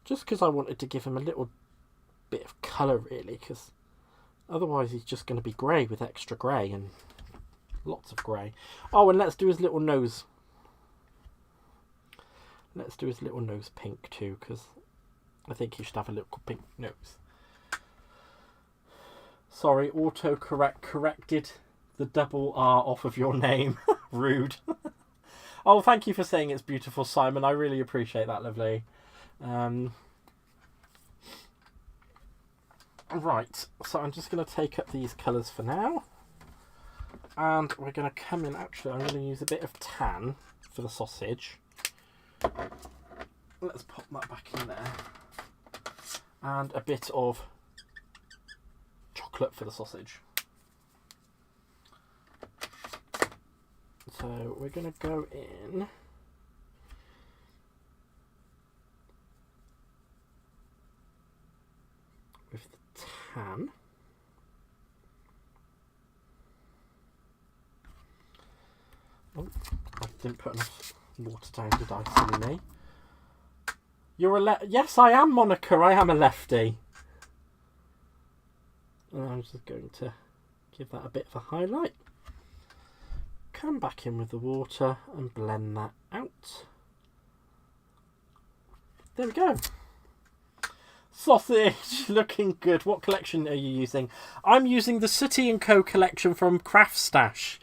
Just because I wanted to give him a little bit of colour, really, because otherwise he's just going to be grey with extra grey and lots of grey. Oh, and let's do his little nose. Let's do his little nose pink too, because I think he should have a little pink nose. Sorry, autocorrect corrected the double R off of your name. Rude. Oh, thank you for saying it's beautiful, Simon. I really appreciate that, lovely. Right, so I'm just going to take up these colours for now. And we're going to come in, actually, I'm going to use a bit of tan for the sausage. Let's pop that back in there. And a bit of chocolate for the sausage. So we're going to go in with the tan. Oh, I didn't put enough water down, did I? Silly me. You're a yes, I am, Monica. I am a lefty. And I'm just going to give that a bit of a highlight. Come back in with the water and blend that out. There we go. Sausage, looking good. What collection are you using? I'm using the Sooty Co collection from Craft Stash,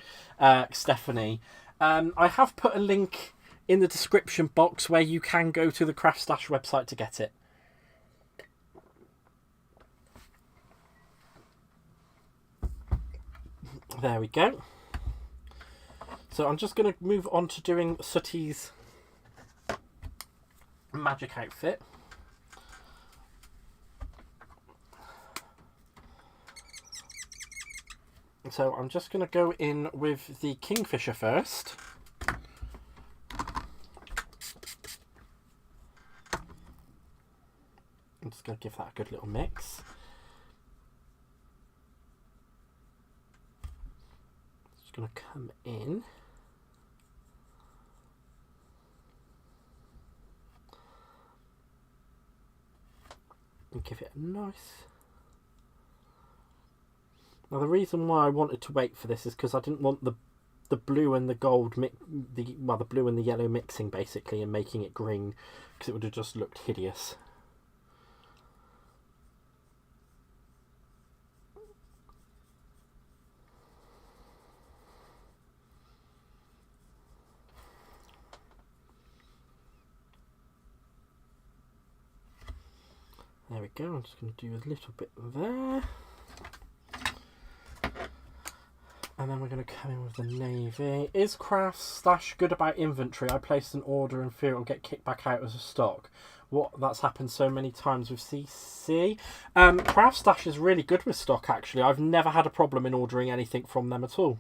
Stephanie. I have put a link in the description box where you can go to the Craft Stash website to get it. There we go. So I'm just going to move on to doing Sooty's magic outfit. So I'm just going to go in with the Kingfisher first. I'm just going to give that a good little mix. Just going to come in. And give it a nice... Now the reason why I wanted to wait for this is because I didn't want the blue and the gold the blue and the yellow mixing basically and making it green, because it would have just looked hideous. There we go. I'm just going to do a little bit there. And then we're going to come in with the navy. Is Craft Stash good about inventory? I placed an order and fear it will get kicked back out as a stock. That's happened so many times with CC. Craft Stash is really good with stock, actually. I've never had a problem in ordering anything from them at all.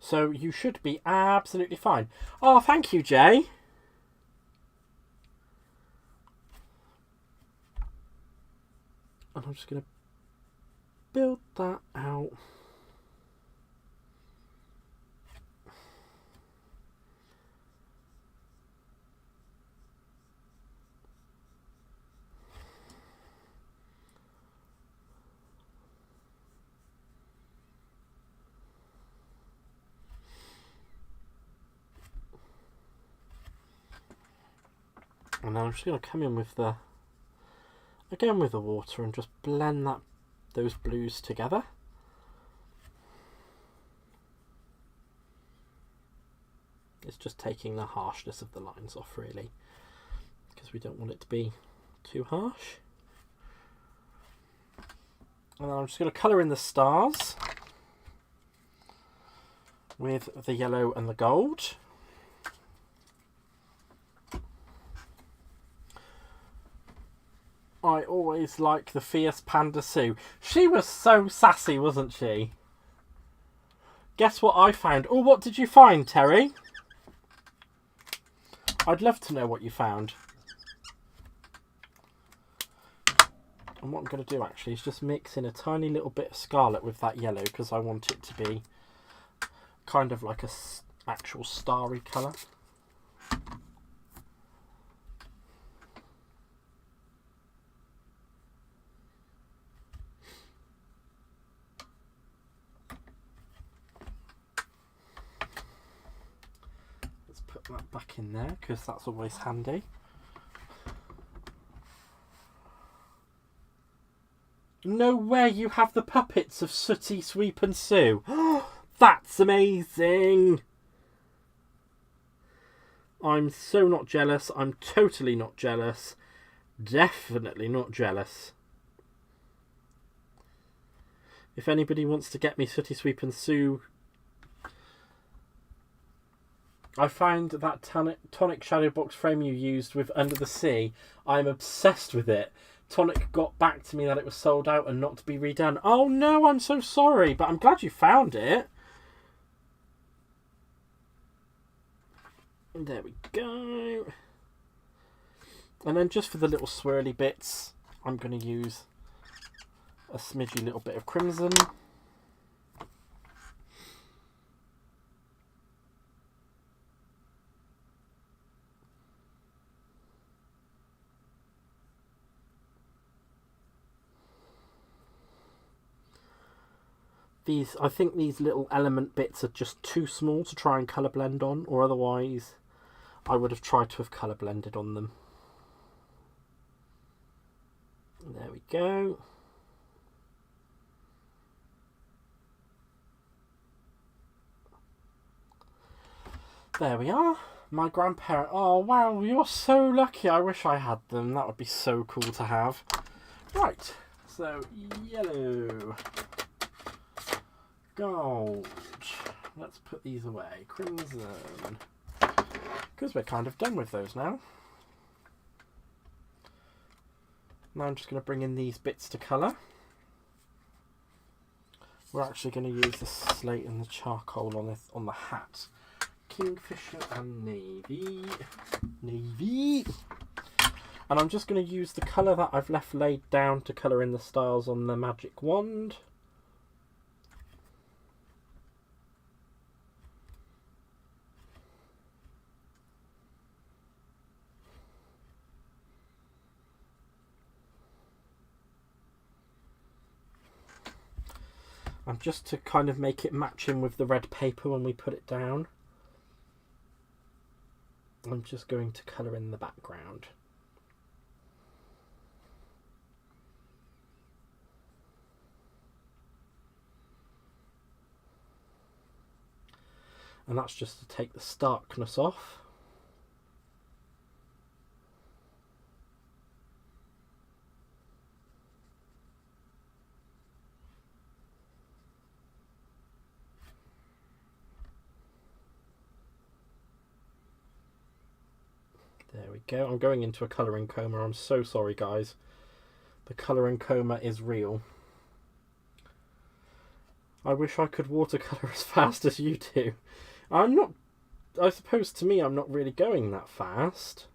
So you should be absolutely fine. Oh, thank you, Jay. And I'm just going to build that out. And then I'm just going to come in with the, again with the water, and just blend those blues together. It's just taking the harshness of the lines off, really, because we don't want it to be too harsh. And then I'm just going to colour in the stars with the yellow and the gold. I always like the fierce Panda Sue. She was so sassy, wasn't she? Guess what I found? Oh, what did you find, Terry? I'd love to know what you found. And what I'm going to do actually is just mix in a tiny little bit of scarlet with that yellow, because I want it to be kind of like a actual starry colour. That back in there because that's always handy. No way, you have the puppets of Sooty, Sweep and Sue. That's amazing. I'm so not jealous. I'm totally not jealous. Definitely not jealous. If anybody wants to get me Sooty, Sweep and Sue, I found that tonic shadow box frame you used with Under the Sea. I'm obsessed with it. Tonic got back to me that it was sold out and not to be redone. Oh no, I'm so sorry, but I'm glad you found it. There we go. And then just for the little swirly bits, I'm going to use a smidgy little bit of crimson. I think these little element bits are just too small to try and colour blend on, or otherwise I would have tried to have colour blended on them. There we go. There we are. My grandparent. Oh wow, you're so lucky. I wish I had them. That would be so cool to have. Right, so yellow. Gold. Let's put these away. Crimson. Because we're kind of done with those now. Now I'm just going to bring in these bits to colour. We're actually going to use the slate and the charcoal on the hat. Kingfisher and navy. Navy. And I'm just going to use the colour that I've left laid down to colour in the stars on the magic wand. And just to kind of make it match in with the red paper when we put it down, I'm just going to colour in the background. And that's just to take the starkness off. There we go. I'm going into a colouring coma. I'm so sorry, guys. The colouring coma is real. I wish I could watercolour as fast as you do. I'm not... I suppose to me I'm not really going that fast.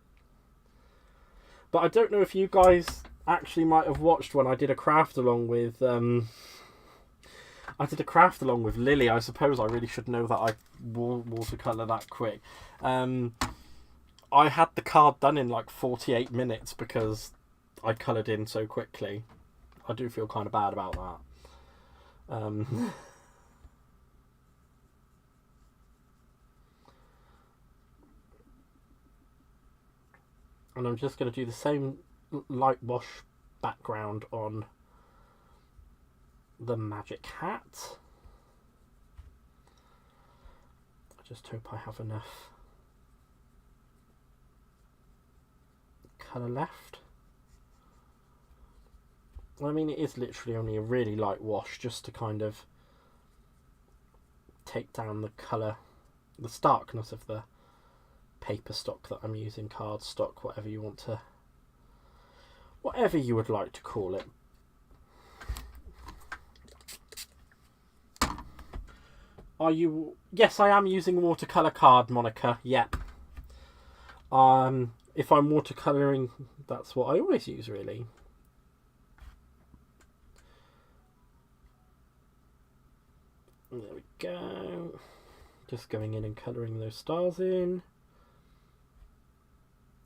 But I don't know if you guys actually might have watched when I did a craft along with... I did a craft along with Lily. I suppose I really should know that I watercolour that quick. I had the card done in like 48 minutes because I coloured in so quickly. I do feel kind of bad about that. And I'm just going to do the same light wash background on the magic hat. I just hope I have enough colour left. I mean, it is literally only a really light wash just to kind of take down the colour, the starkness of the paper stock that I'm using, card stock, whatever you want to, whatever you would like to call it. Are you? Yes, I am using watercolour card, Monica. Yep. If I'm watercolouring, that's what I always use, really. There we go. Just going in and colouring those stars in.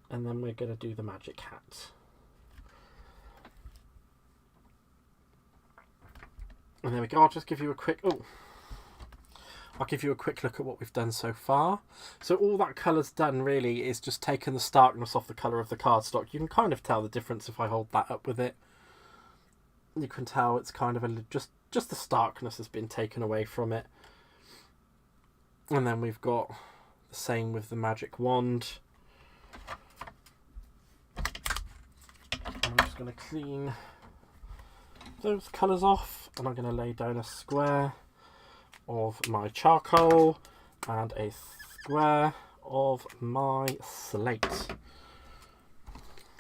And then we're going to do the magic hat. And there we go. I'll just give you a quick... I'll give you a quick look at what we've done so far. So all that colour's done really is just taken the starkness off the colour of the cardstock. You can kind of tell the difference if I hold that up with it. You can tell it's kind of just the starkness has been taken away from it. And then we've got the same with the magic wand. I'm just going to clean those colours off, and I'm going to lay down a square of my charcoal and a square of my slate.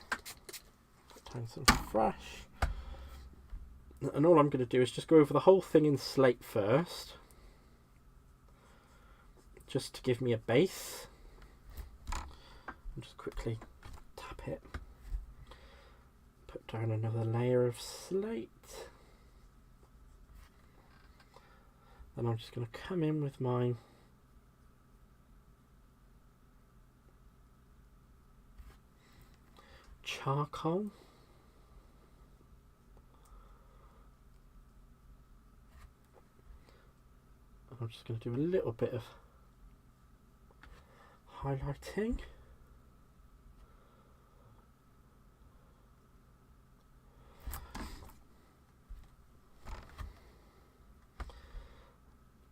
Put down some fresh. And all I'm going to do is just go over the whole thing in slate first, just to give me a base. And just quickly tap it. Put down another layer of slate. Then I'm just going to come in with my charcoal. And I'm just going to do a little bit of highlighting.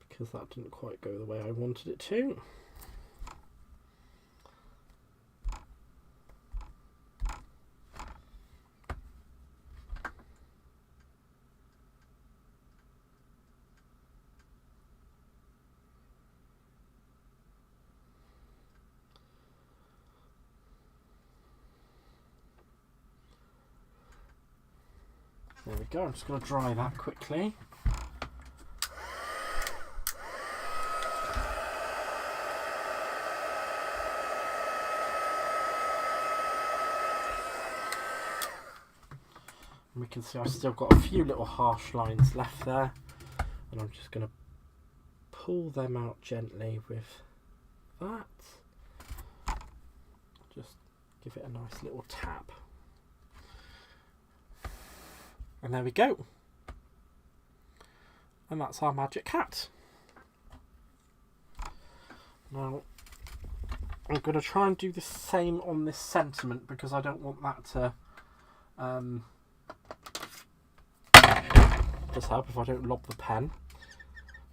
Because that didn't quite go the way I wanted it to. There we go, I'm just going to dry that quickly. And we can see I've still got a few little harsh lines left there, and I'm just going to pull them out gently with that. Just give it a nice little tap. And there we go. And that's our magic hat. Now, I'm going to try and do the same on this sentiment because I don't want that to just help if I don't lob the pen.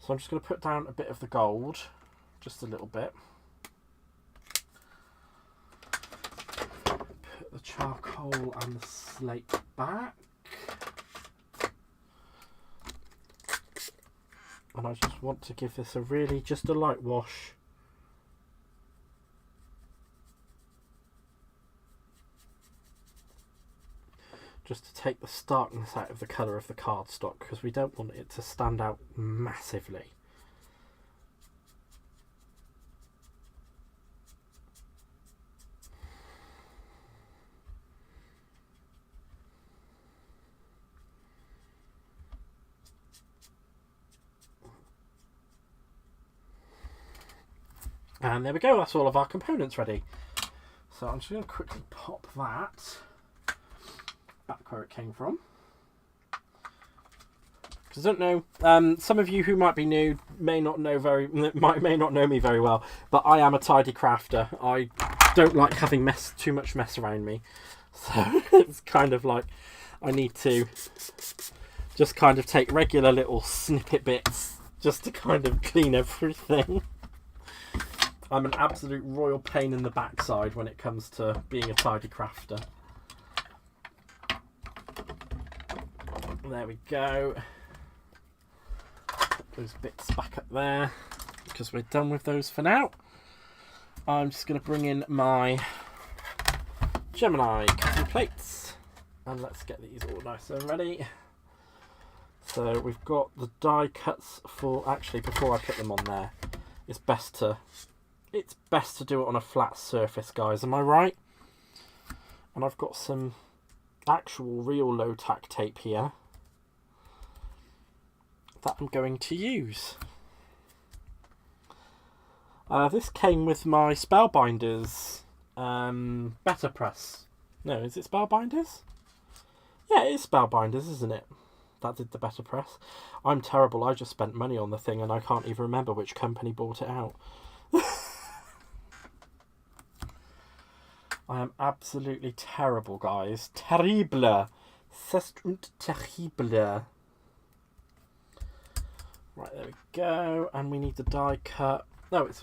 So I'm just going to put down a bit of the gold, just a little bit. Put the charcoal and the slate back. And I just want to give this just a light wash. just to take the starkness out of the colour of the cardstock, because we don't want it to stand out massively. And there we go, that's all of our components ready. So I'm just going to quickly pop that back where it came from. Because I don't know, some of you who might be new may not know me very well, but I am a tidy crafter. I don't like having too much mess around me. So it's kind of like I need to just kind of take regular little snippet bits just to kind of clean everything. I'm an absolute royal pain in the backside when it comes to being a tidy crafter. There we go. Put those bits back up there because we're done with those for now. I'm just going to bring in my Gemini cutting plates and let's get these all nice and ready. So we've got the die cuts for, actually before I put them on there, it's best to do it on a flat surface, guys, am I right? And I've got some actual real low tack tape here that I'm going to use. This came with my Spellbinders Better Press. No, is it Spellbinders? Yeah, it is Spellbinders, isn't it? That did the Better Press. I'm terrible, I just spent money on the thing and I can't even remember which company bought it out. I am absolutely terrible, guys. Terrible. C'est terrible. Right, there we go. And we need the die cut. No, it's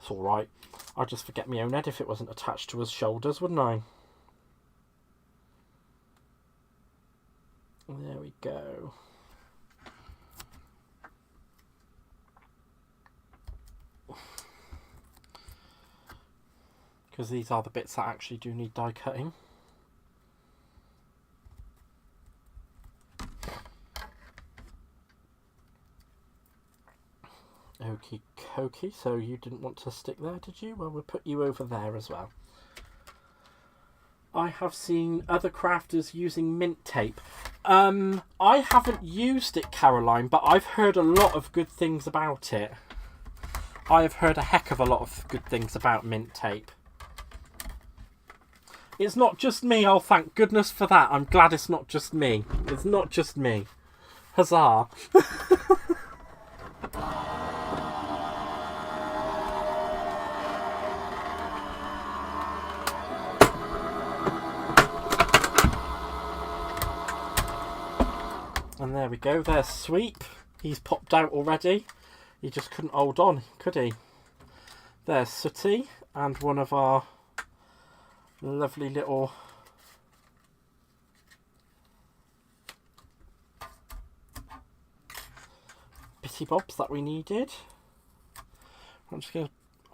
alright. I'd just forget my own head if it wasn't attached to his shoulders, wouldn't I? There we go. Because these are the bits that actually do need die cutting. Okie dokie, so you didn't want to stick there, did you? Well, we'll put you over there as well. I have seen other crafters using mint tape. I haven't used it, Caroline, but I've heard a lot of good things about it. I have heard a heck of a lot of good things about mint tape. It's not just me, oh thank goodness for that. I'm glad it's not just me. It's not just me. Huzzah. And there we go, there's Sweep. He's popped out already. He just couldn't hold on, could he? There's Sooty and one of our lovely little bitty bobs that we needed.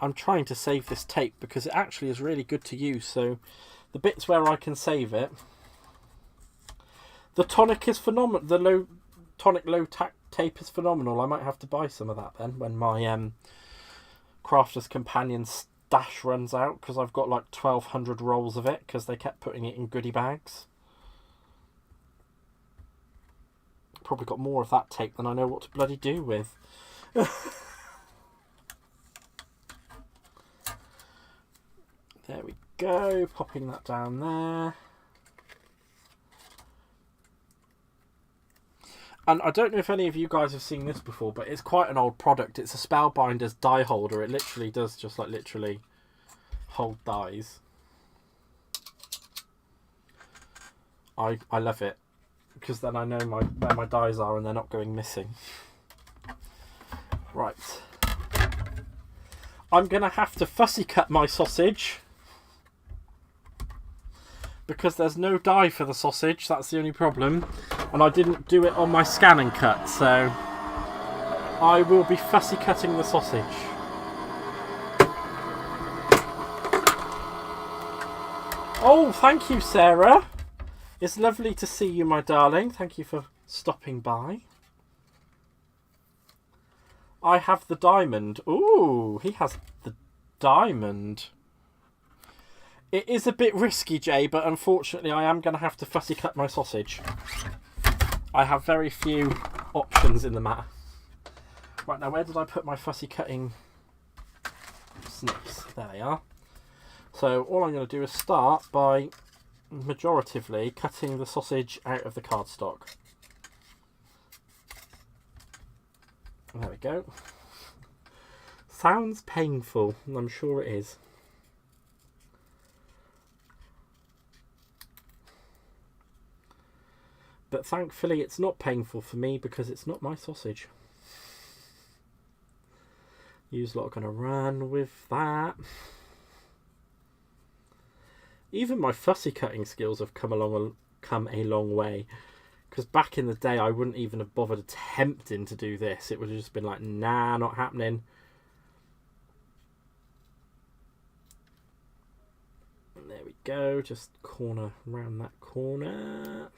I'm trying to save this tape because it actually is really good to use. So the bits where I can save it, the tonic is phenomenal. The low tack tape is phenomenal. I might have to buy some of that then when my Crafter's Companion stash runs out, because I've got like 1,200 rolls of it because they kept putting it in goodie bags. Probably got more of that tape than I know what to bloody do with. There we go, popping that down there. And I don't know if any of you guys have seen this before, but it's quite an old product. It's a Spellbinders die holder. It literally does just like literally hold dies. I love it because then I know where my dies are and they're not going missing. Right. I'm going to have to fussy cut my sausage because there's no die for the sausage. That's the only problem. And I didn't do it on my scan and cut, so I will be fussy cutting the sausage. Oh, thank you, Sarah. It's lovely to see you, my darling. Thank you for stopping by. I have the diamond. Ooh, he has the diamond. It is a bit risky, Jay, but unfortunately I am going to have to fussy cut my sausage. I have very few options in the matter. Right, now where did I put my fussy cutting snips? There they are. So all I'm going to do is start by majoritively cutting the sausage out of the cardstock. There we go. Sounds painful, and I'm sure it is. But thankfully it's not painful for me because it's not my sausage. You's lot are going to run with that. Even my fussy cutting skills have come a long way. Because back in the day I wouldn't even have bothered attempting to do this. It would have just been like, nah, not happening. And there we go, just corner around that corner.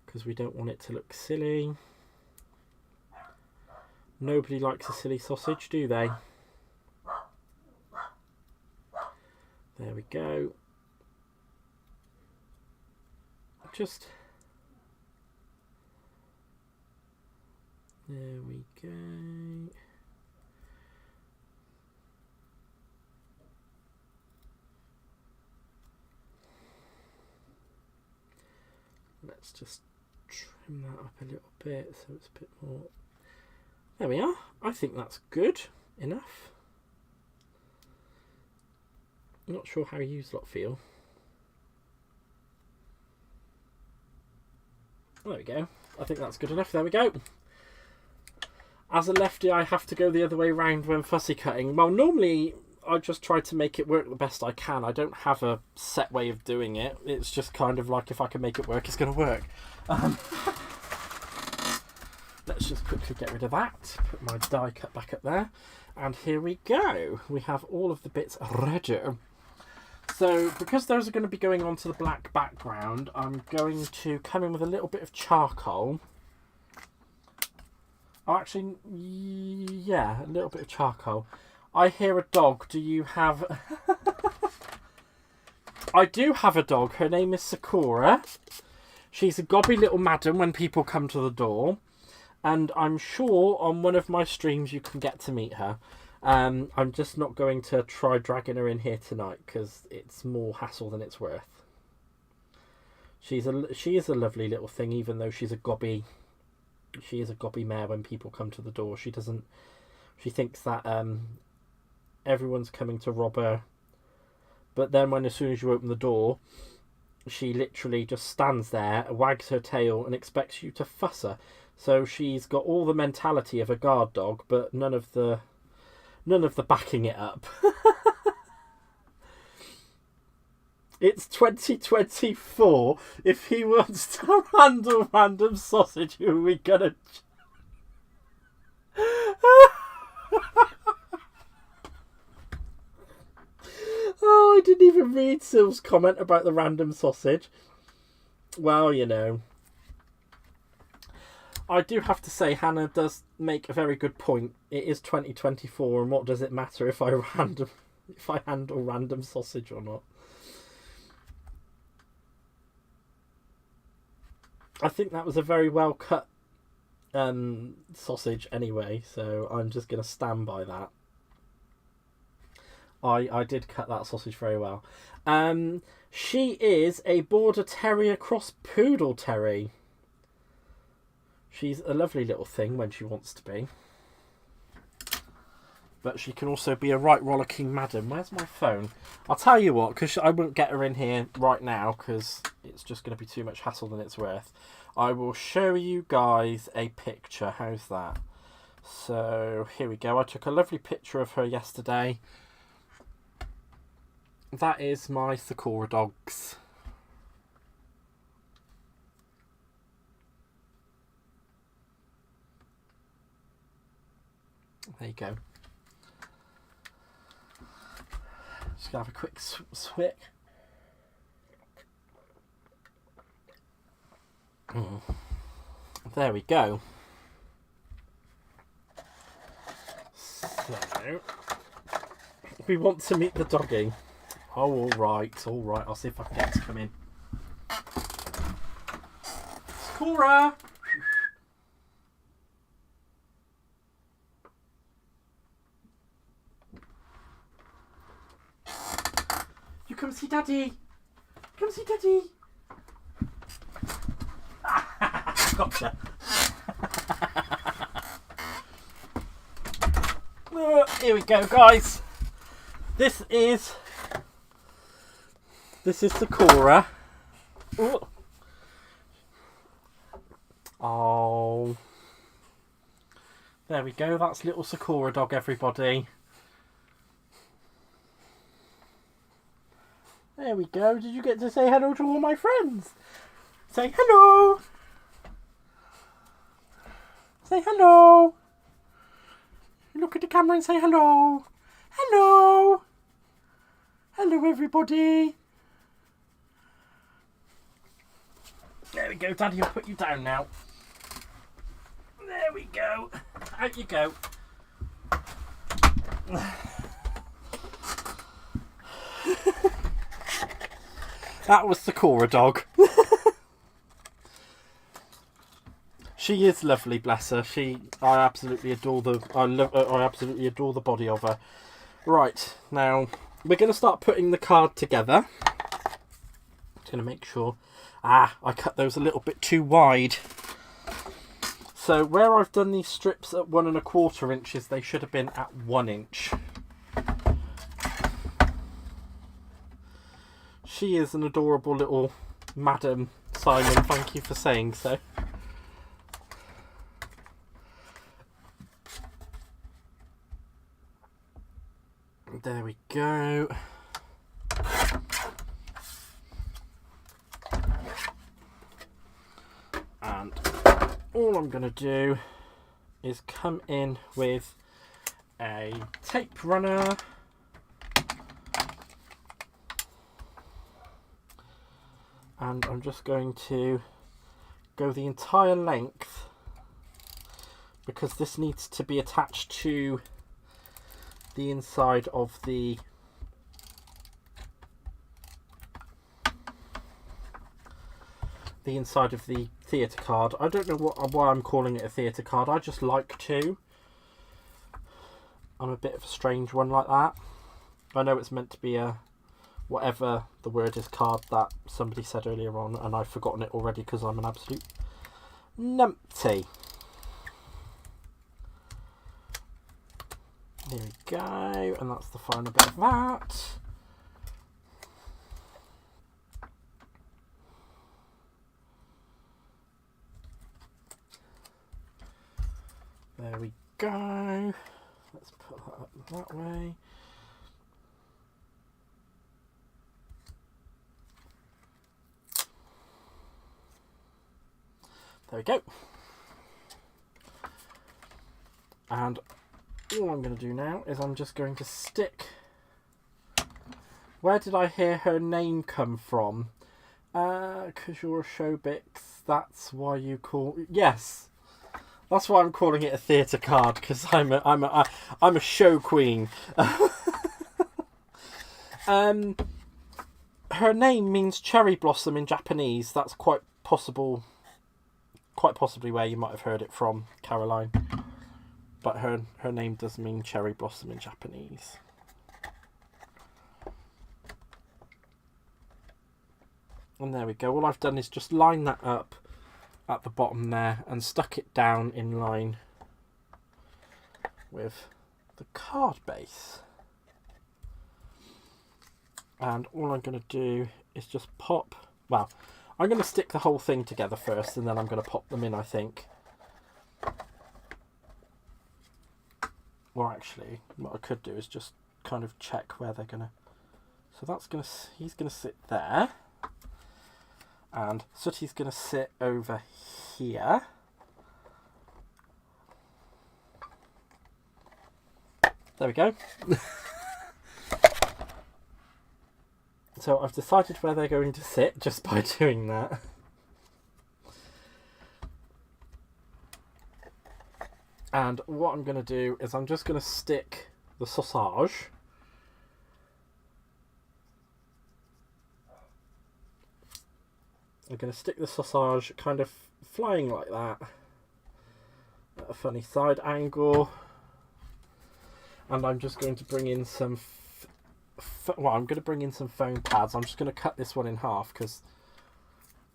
Because we don't want it to look silly. Nobody likes a silly sausage, do they? There we go. Just... there we go. Let's just trim that up a little bit so it's a bit more... there we are. I think that's good enough. I'm not sure how you lot feel. There we go. I think that's good enough. There we go. As a lefty, I have to go the other way round when fussy cutting. Well, normally I just try to make it work the best I can. I don't have a set way of doing it. It's just kind of like if I can make it work, it's going to work. Let's just quickly get rid of that. Put my die cut back up there. And here we go. We have all of the bits ready. So, because those are going to be going onto the black background, I'm going to come in with a little bit of charcoal. Oh, actually, yeah, a little bit of charcoal. I hear a dog. Do you have... I do have a dog. Her name is Sakura. She's a gobby little madam when people come to the door. And I'm sure on one of my streams you can get to meet her. I'm just not going to try dragging her in here tonight because it's more hassle than it's worth. She is a lovely little thing, even though she's a gobby. She is a gobby mare when people come to the door. She thinks that everyone's coming to rob her. But then as soon as you open the door, she literally just stands there, wags her tail, and expects you to fuss her. So she's got all the mentality of a guard dog, but none of the backing it up. It's 2024. If he wants to handle random sausage, who are we gonna... Oh, I didn't even read Syl's comment about the random sausage. Well, you know. I do have to say, Hannah does make a very good point. It is 2024, and what does it matter if I handle random sausage or not? I think that was a very well cut sausage anyway, so I'm just going to stand by that. I did cut that sausage very well. She is a Border Terrier cross Poodle Terrier. She's a lovely little thing when she wants to be. But she can also be a right rollicking madam. Where's my phone? I'll tell you what, because I won't get her in here right now because it's just going to be too much hassle than it's worth. I will show you guys a picture. How's that? So here we go. I took a lovely picture of her yesterday. That is my Sakura dogs. There you go. Just gonna have a quick swick. There we go. So, we want to meet the doggy. Oh, all right. I'll see if I can get it to come in. Cora! You come see Daddy. Come see Daddy. Gotcha. Here we go, guys. This is Sakura. Ooh. Oh. There we go. That's little Sakura dog, everybody. There we go. Did you get to say hello to all my friends? Say hello. Say hello. Look at the camera and say hello. Hello. Hello, everybody. There we go, Daddy. I'll put you down now. There we go. Out you go. That was Sakura dog. She is lovely, bless her. I absolutely adore I absolutely adore the body of her. Right, now we're going to start putting the card together. Just going to make sure. I cut those a little bit too wide. So where I've done these strips at 1 1/4 inches, they should have been at 1 inch. She is an adorable little Madam Simon. Thank you for saying so. There we go. And all I'm going to do is come in with a tape runner. And I'm just going to go the entire length, because this needs to be attached to the inside of the theatre card. I don't know why I'm calling it a theatre card. I just like to. I'm a bit of a strange one like that. I know it's meant to be a whatever the word is card that somebody said earlier on, and I've forgotten it already because I'm an absolute numpty. There we go, and that's the final bit of that. There we go. Let's put that up that way. There we go. And all I'm going to do now is I'm just going to stick... Where did I hear her name come from? Because you're a showbix, that's why you call... Yes! That's why I'm calling it a theatre card, because I'm a show queen. Her name means cherry blossom in Japanese. That's quite possibly where you might have heard it from, Caroline. But her name does mean cherry blossom in Japanese. And there we go. All I've done is just line that up at the bottom there and stuck it down in line with the card base. And all I'm going to do is just pop... Well, I'm going to stick the whole thing together first, and then I'm going to pop them in, I think. Or actually, what I could do is just kind of check where they're going to... So that's going to... He's going to sit there. And Sooty's going to sit over here. There we go. So I've decided where they're going to sit just by doing that. And what I'm going to do is I'm just going to stick the sausage kind of flying like that at a funny side angle, and I'm just going to bring in some I'm going to bring in some foam pads. I'm just going to cut this one in half because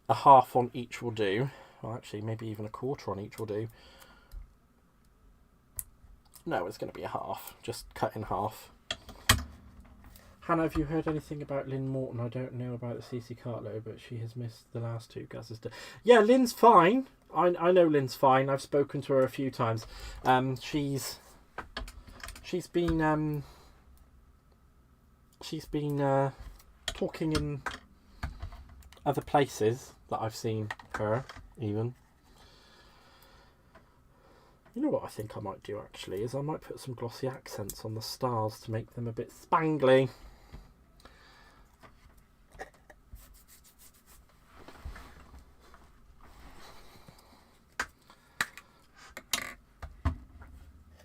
a half on each will do. Well, actually, maybe even a quarter on each will do. No, it's going to be a half. Just cut in half. Hannah, have you heard anything about Lynn Morton? I don't know about the CC Cartlow, but she has missed the last two. Yeah, Lynn's fine. I know Lynn's fine. I've spoken to her a few times. She's been talking in other places that I've seen her even. You know what I think I might do actually is I might put some glossy accents on the stars to make them a bit spangly.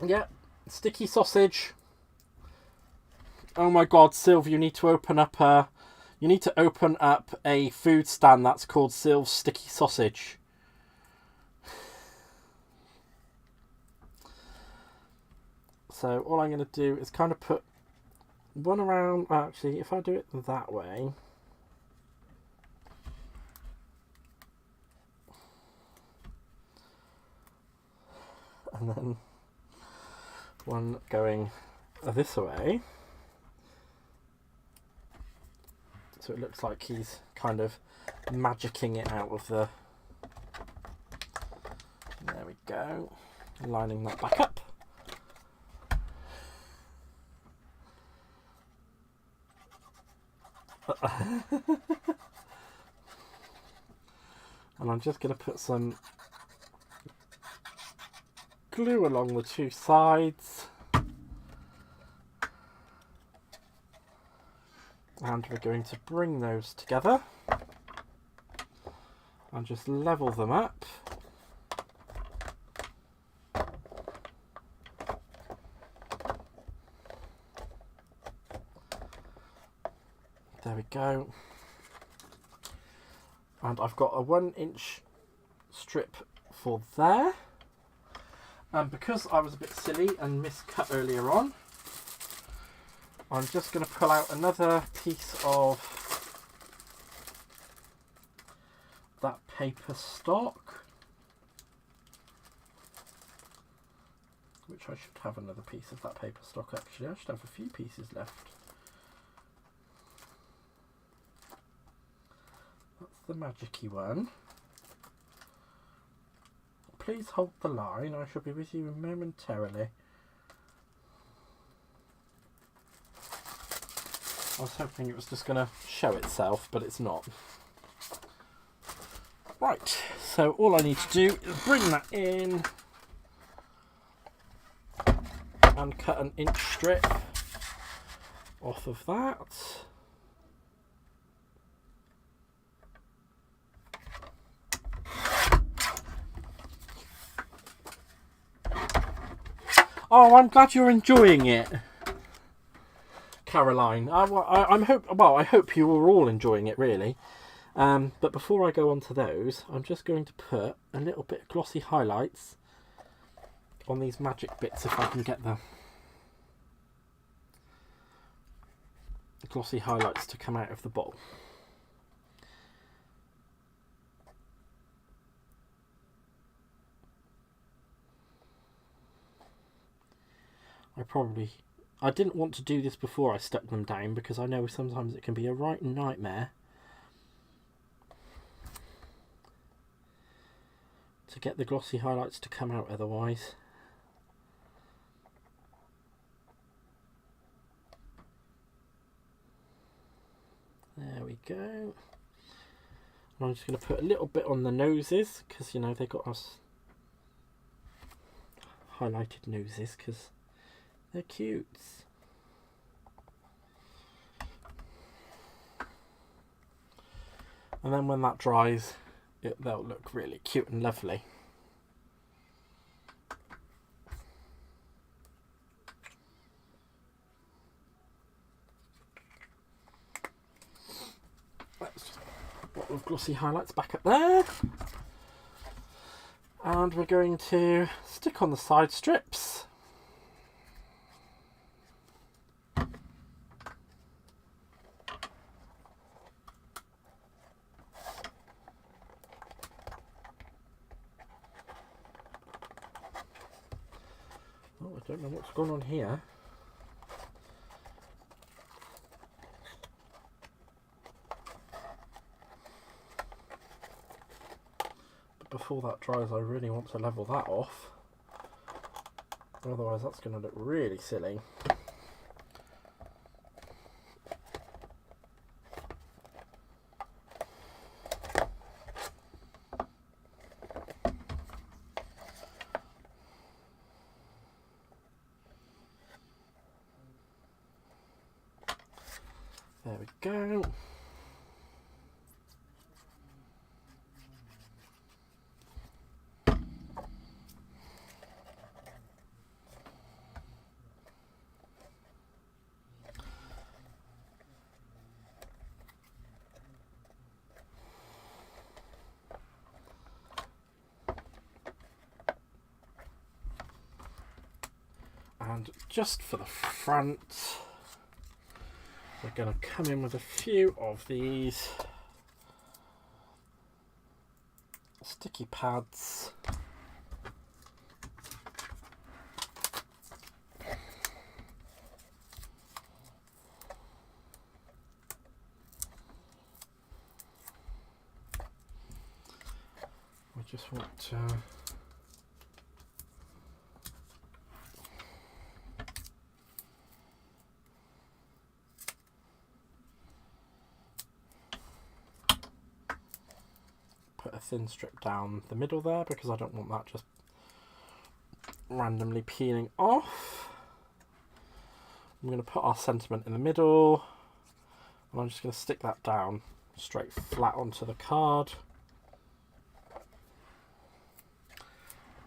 Yep, sticky sausage. Oh my God, Sylv, you need to open up a food stand that's called Sylv's Sticky Sausage. So all I'm going to do is kind of put one around. Actually, if I do it that way, and then one going this way, so it looks like he's kind of magicking it out of the. There we go, lining that back up. And I'm just going to put some glue along the two sides, and we're going to bring those together and just level them up. There we go. And I've got a 1-inch strip for there. And because I was a bit silly and miscut earlier on, I'm just going to pull out another piece of that paper stock, which I should have another piece of that paper stock actually. I should have a few pieces left. The magic-y one. Please hold the line. I shall be with you momentarily. I was hoping it was just going to show itself, but it's not. Right, so all I need to do is bring that in and cut an inch strip off of that. Oh, I'm glad you're enjoying it, Caroline. I hope you are all enjoying it, really. But before I go on to those, I'm just going to put a little bit of glossy highlights on these magic bits, if I can get the glossy highlights to come out of the bowl. I didn't want to do this before I stuck them down because I know sometimes it can be a right nightmare to get the glossy highlights to come out otherwise. There we go. And I'm just going to put a little bit on the noses because, you know, they got us highlighted noses because they're cute. And then when that dries, they'll look really cute and lovely. with glossy highlights back up there. And we're going to stick on the side strips. Oh, I don't know what's going on here. But before that dries, I really want to level that off. Otherwise, that's going to look really silly. There we go. And just for the front, we're going to come in with a few of these sticky pads. We just want to put a thin strip down the middle there because I don't want that just randomly peeling off. I'm going to put our sentiment in the middle and I'm just going to stick that down straight flat onto the card.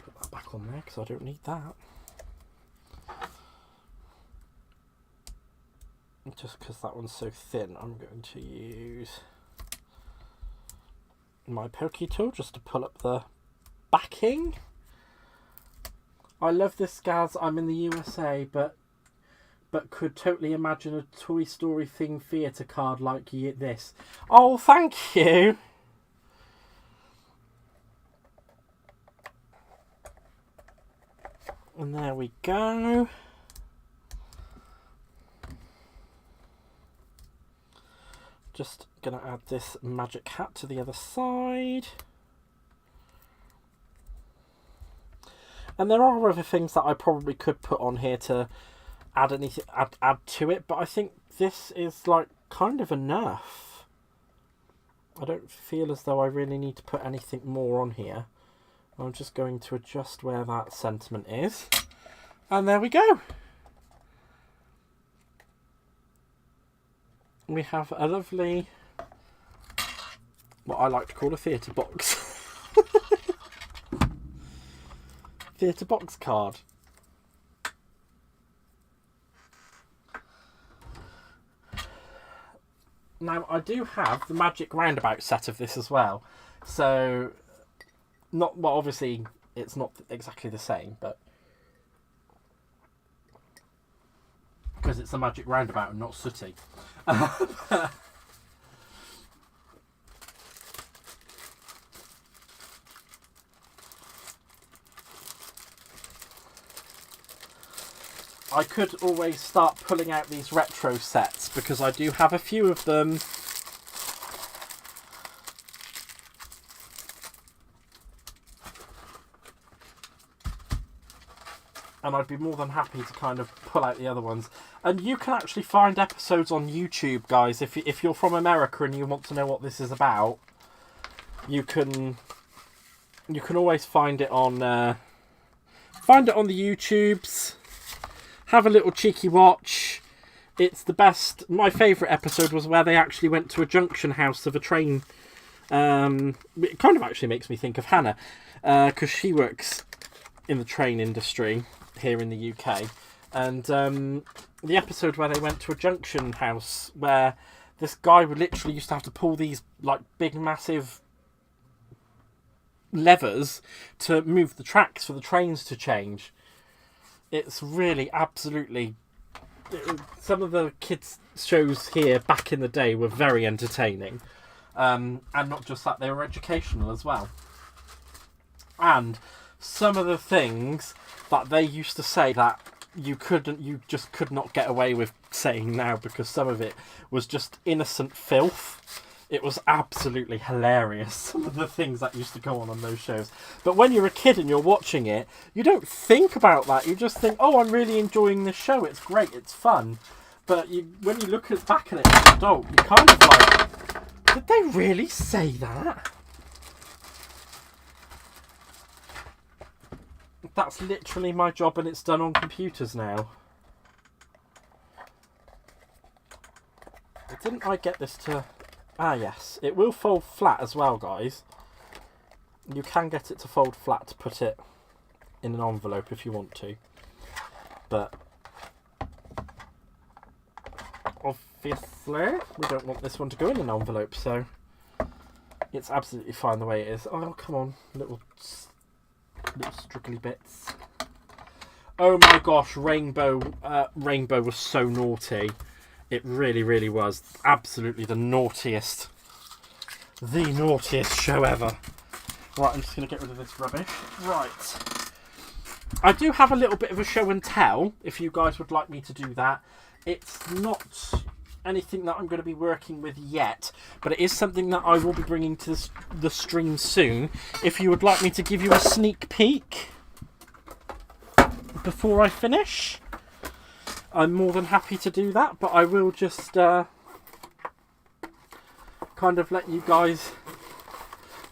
Put that back on there because I don't need that. Just because that one's so thin, I'm going to use my pokey tool just to pull up the backing. I love this, Gaz. I'm in the USA, but could totally imagine a Toy Story themed theatre card like this. Oh, thank you. And there we go. Just going to add this magic hat to the other side. And there are other things that I probably could put on here to add anything, add to it, but I think this is like kind of enough. I don't feel as though I really need to put anything more on here. I'm just going to adjust where that sentiment is. And there we go. We have a lovely, what I like to call a theatre box. Theatre box card. Now, I do have the magic roundabout set of this as well. So, not, well, obviously, it's not exactly the same, but because it's a magic roundabout and not Sooty. I could always start pulling out these retro sets because I do have a few of them. And I'd be more than happy to kind of pull out the other ones. And you can actually find episodes on YouTube, guys. If you're from America and you want to know what this is about, you can always find it on the YouTubes. Have a little cheeky watch. It's the best. My favourite episode was where they actually went to a junction house of a train. It kind of actually makes me think of Hannah, because she works in the train industry here in the UK. And the episode where they went to a junction house where this guy would literally used to have to pull these like big massive levers to move the tracks for the trains to change. It's really absolutely... Some of the kids' shows here back in the day were very entertaining. And not just that, they were educational as well. And some of the things that they used to say that you just could not get away with saying now, because some of it was just innocent filth. It was absolutely hilarious, some of the things that used to go on those shows. But when you're a kid and you're watching it, you don't think about that. You just think, oh, I'm really enjoying this show. It's great. It's fun. But when you look back at it as an adult, you kind of like, did they really say that? That's literally my job, and it's done on computers now. Didn't I get this to... Ah, yes. It will fold flat as well, guys. You can get it to fold flat to put it in an envelope if you want to. But obviously, we don't want this one to go in an envelope, so it's absolutely fine the way it is. Oh, come on. Little struggly bits. Oh my gosh, Rainbow was so naughty. It really, really was. Absolutely the naughtiest show ever. Right, I'm just going to get rid of this rubbish. Right. I do have a little bit of a show and tell, if you guys would like me to do that. It's not anything that I'm going to be working with yet, but it is something that I will be bringing to the stream soon. If you would like me to give you a sneak peek before I finish, I'm more than happy to do that, but I will just kind of let you guys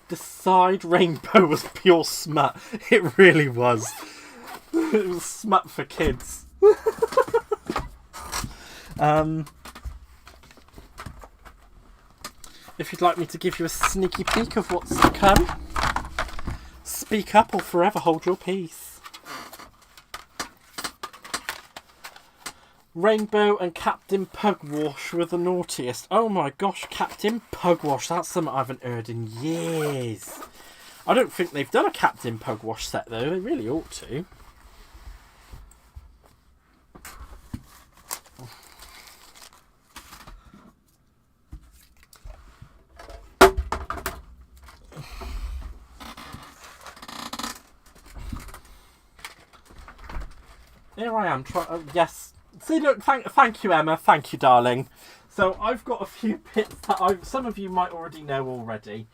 decide. Rainbow was pure smut. It really was. It was smut for kids. If you'd like me to give you a sneaky peek of what's to come, speak up or forever hold your peace. Rainbow and Captain Pugwash were the naughtiest. Oh my gosh, Captain Pugwash. That's something I haven't heard in years. I don't think they've done a Captain Pugwash set though. They really ought to. Here I am. Yes. See, look, thank you, Emma. Thank you, darling. So I've got a few bits that some of you might already know already.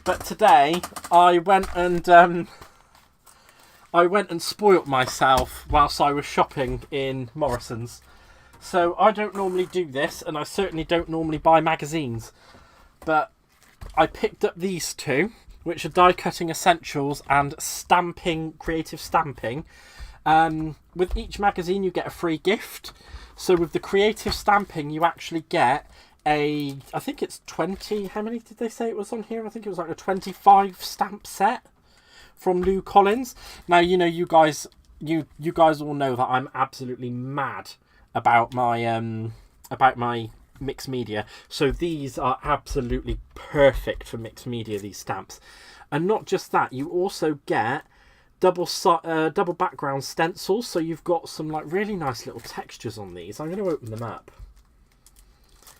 But today I went and spoilt myself whilst I was shopping in Morrison's. So I don't normally do this, and I certainly don't normally buy magazines. But I picked up these two, which are die cutting essentials and stamping, creative stamping. With each magazine you get a free gift. So with the creative stamping you actually get I think it's 20, how many did they say it was on here? I think it was like a 25 stamp set from Lou Collins. Now, you know, you guys all know that I'm absolutely mad about my mixed media. So these are absolutely perfect for mixed media, these stamps. And not just that, you also get double background stencils, so you've got some like really nice little textures on these. I'm going to open them up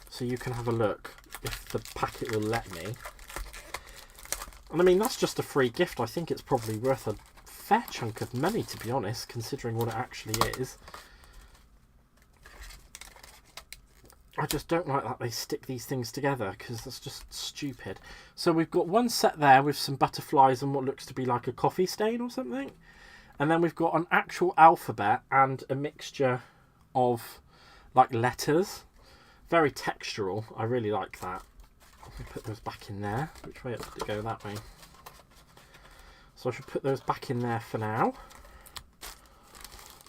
so you can have a look if the packet will let me. And I mean, that's just a free gift. I think it's probably worth a fair chunk of money, to be honest, considering what it actually is. I just don't like that they stick these things together, because that's just stupid. So we've got one set there with some butterflies and what looks to be like a coffee stain or something. And then we've got an actual alphabet and a mixture of like letters. Very textural. I really like that. Let me put those back in there. Which way did it go? That way. So I should put those back in there for now.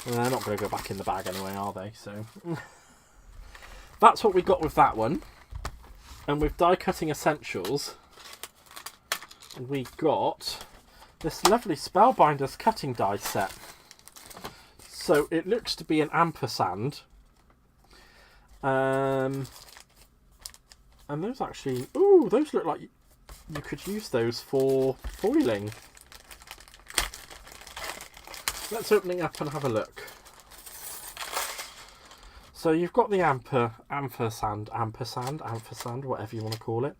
Well, they're not going to go back in the bag anyway, are they? So... That's what we got with that one. And with die cutting essentials, we got this lovely Spellbinders cutting die set. So it looks to be an ampersand. And those actually, ooh, those look like you could use those for foiling. Let's open it up and have a look. So you've got the ampersand, whatever you want to call it.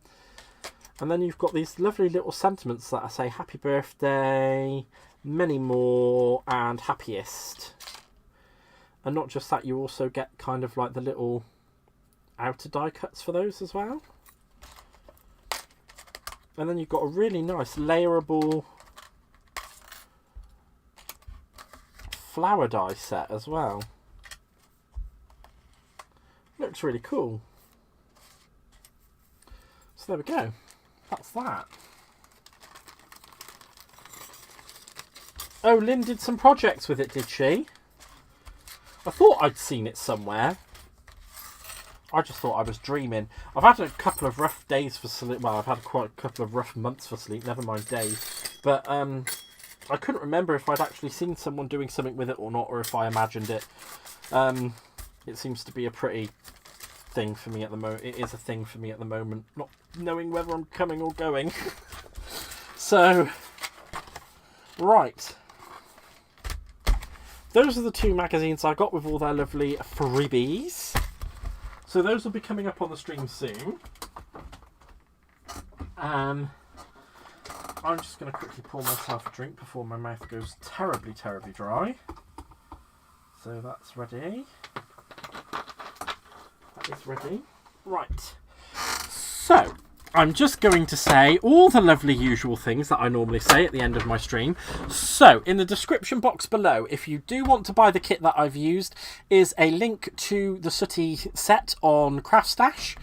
And then you've got these lovely little sentiments that say happy birthday, many more, and happiest. And not just that, you also get kind of like the little outer die cuts for those as well. And then you've got a really nice layerable flower die set as well. Looks really cool. So there we go. That's that. Oh, Lynn did some projects with it, did she? I thought I'd seen it somewhere. I just thought I was dreaming. I've had a couple of rough days for sleep. Well, I've had quite a couple of rough months for sleep, never mind days. But I couldn't remember if I'd actually seen someone doing something with it or not, or if I imagined it. It seems to be a pretty thing for me at the moment. It is a thing for me at the moment, not knowing whether I'm coming or going. So, right. Those are the two magazines I got with all their lovely freebies. So those will be coming up on the stream soon. I'm just going to quickly pour myself a drink before my mouth goes terribly, terribly dry. So that's ready. That is ready. Right. So, I'm just going to say all the lovely usual things that I normally say at the end of my stream. So, in the description box below, if you do want to buy the kit that I've used, is a link to the Sooty set on CraftStash.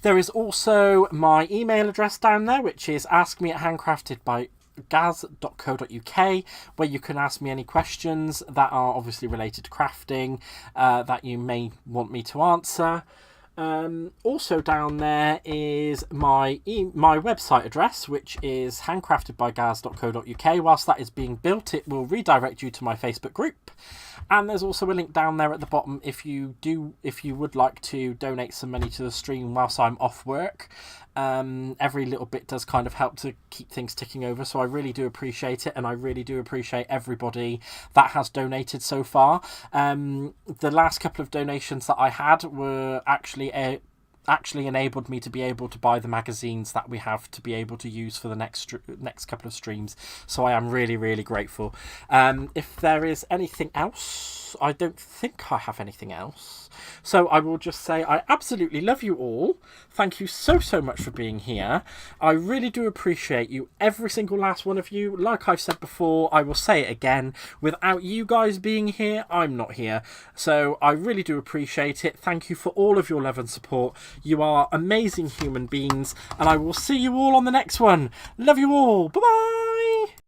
There is also my email address down there, which is askme@handcraftedbygaz.co.uk, where you can ask me any questions that are obviously related to crafting that you may want me to answer. Also down there is my website address, which is handcraftedbygaz.co.uk. Whilst that is being built, it will redirect you to my Facebook group. And there's also a link down there at the bottom if you would like to donate some money to the stream whilst I'm off work. Every little bit does kind of help to keep things ticking over, so I really do appreciate it, and I really do appreciate everybody that has donated so far. The last couple of donations that I had were actually enabled me to be able to buy the magazines that we have to be able to use for the next couple of streams, so I am really, really grateful. If there is anything else, I don't think I have anything else. So I will just say I absolutely love you all. Thank you so, so much for being here. I really do appreciate you, every single last one of you. Like I've said before, I will say it again. Without you guys being here, I'm not here. So I really do appreciate it. Thank you for all of your love and support. You are amazing human beings, and I will see you all on the next one. Love you all. Bye-bye.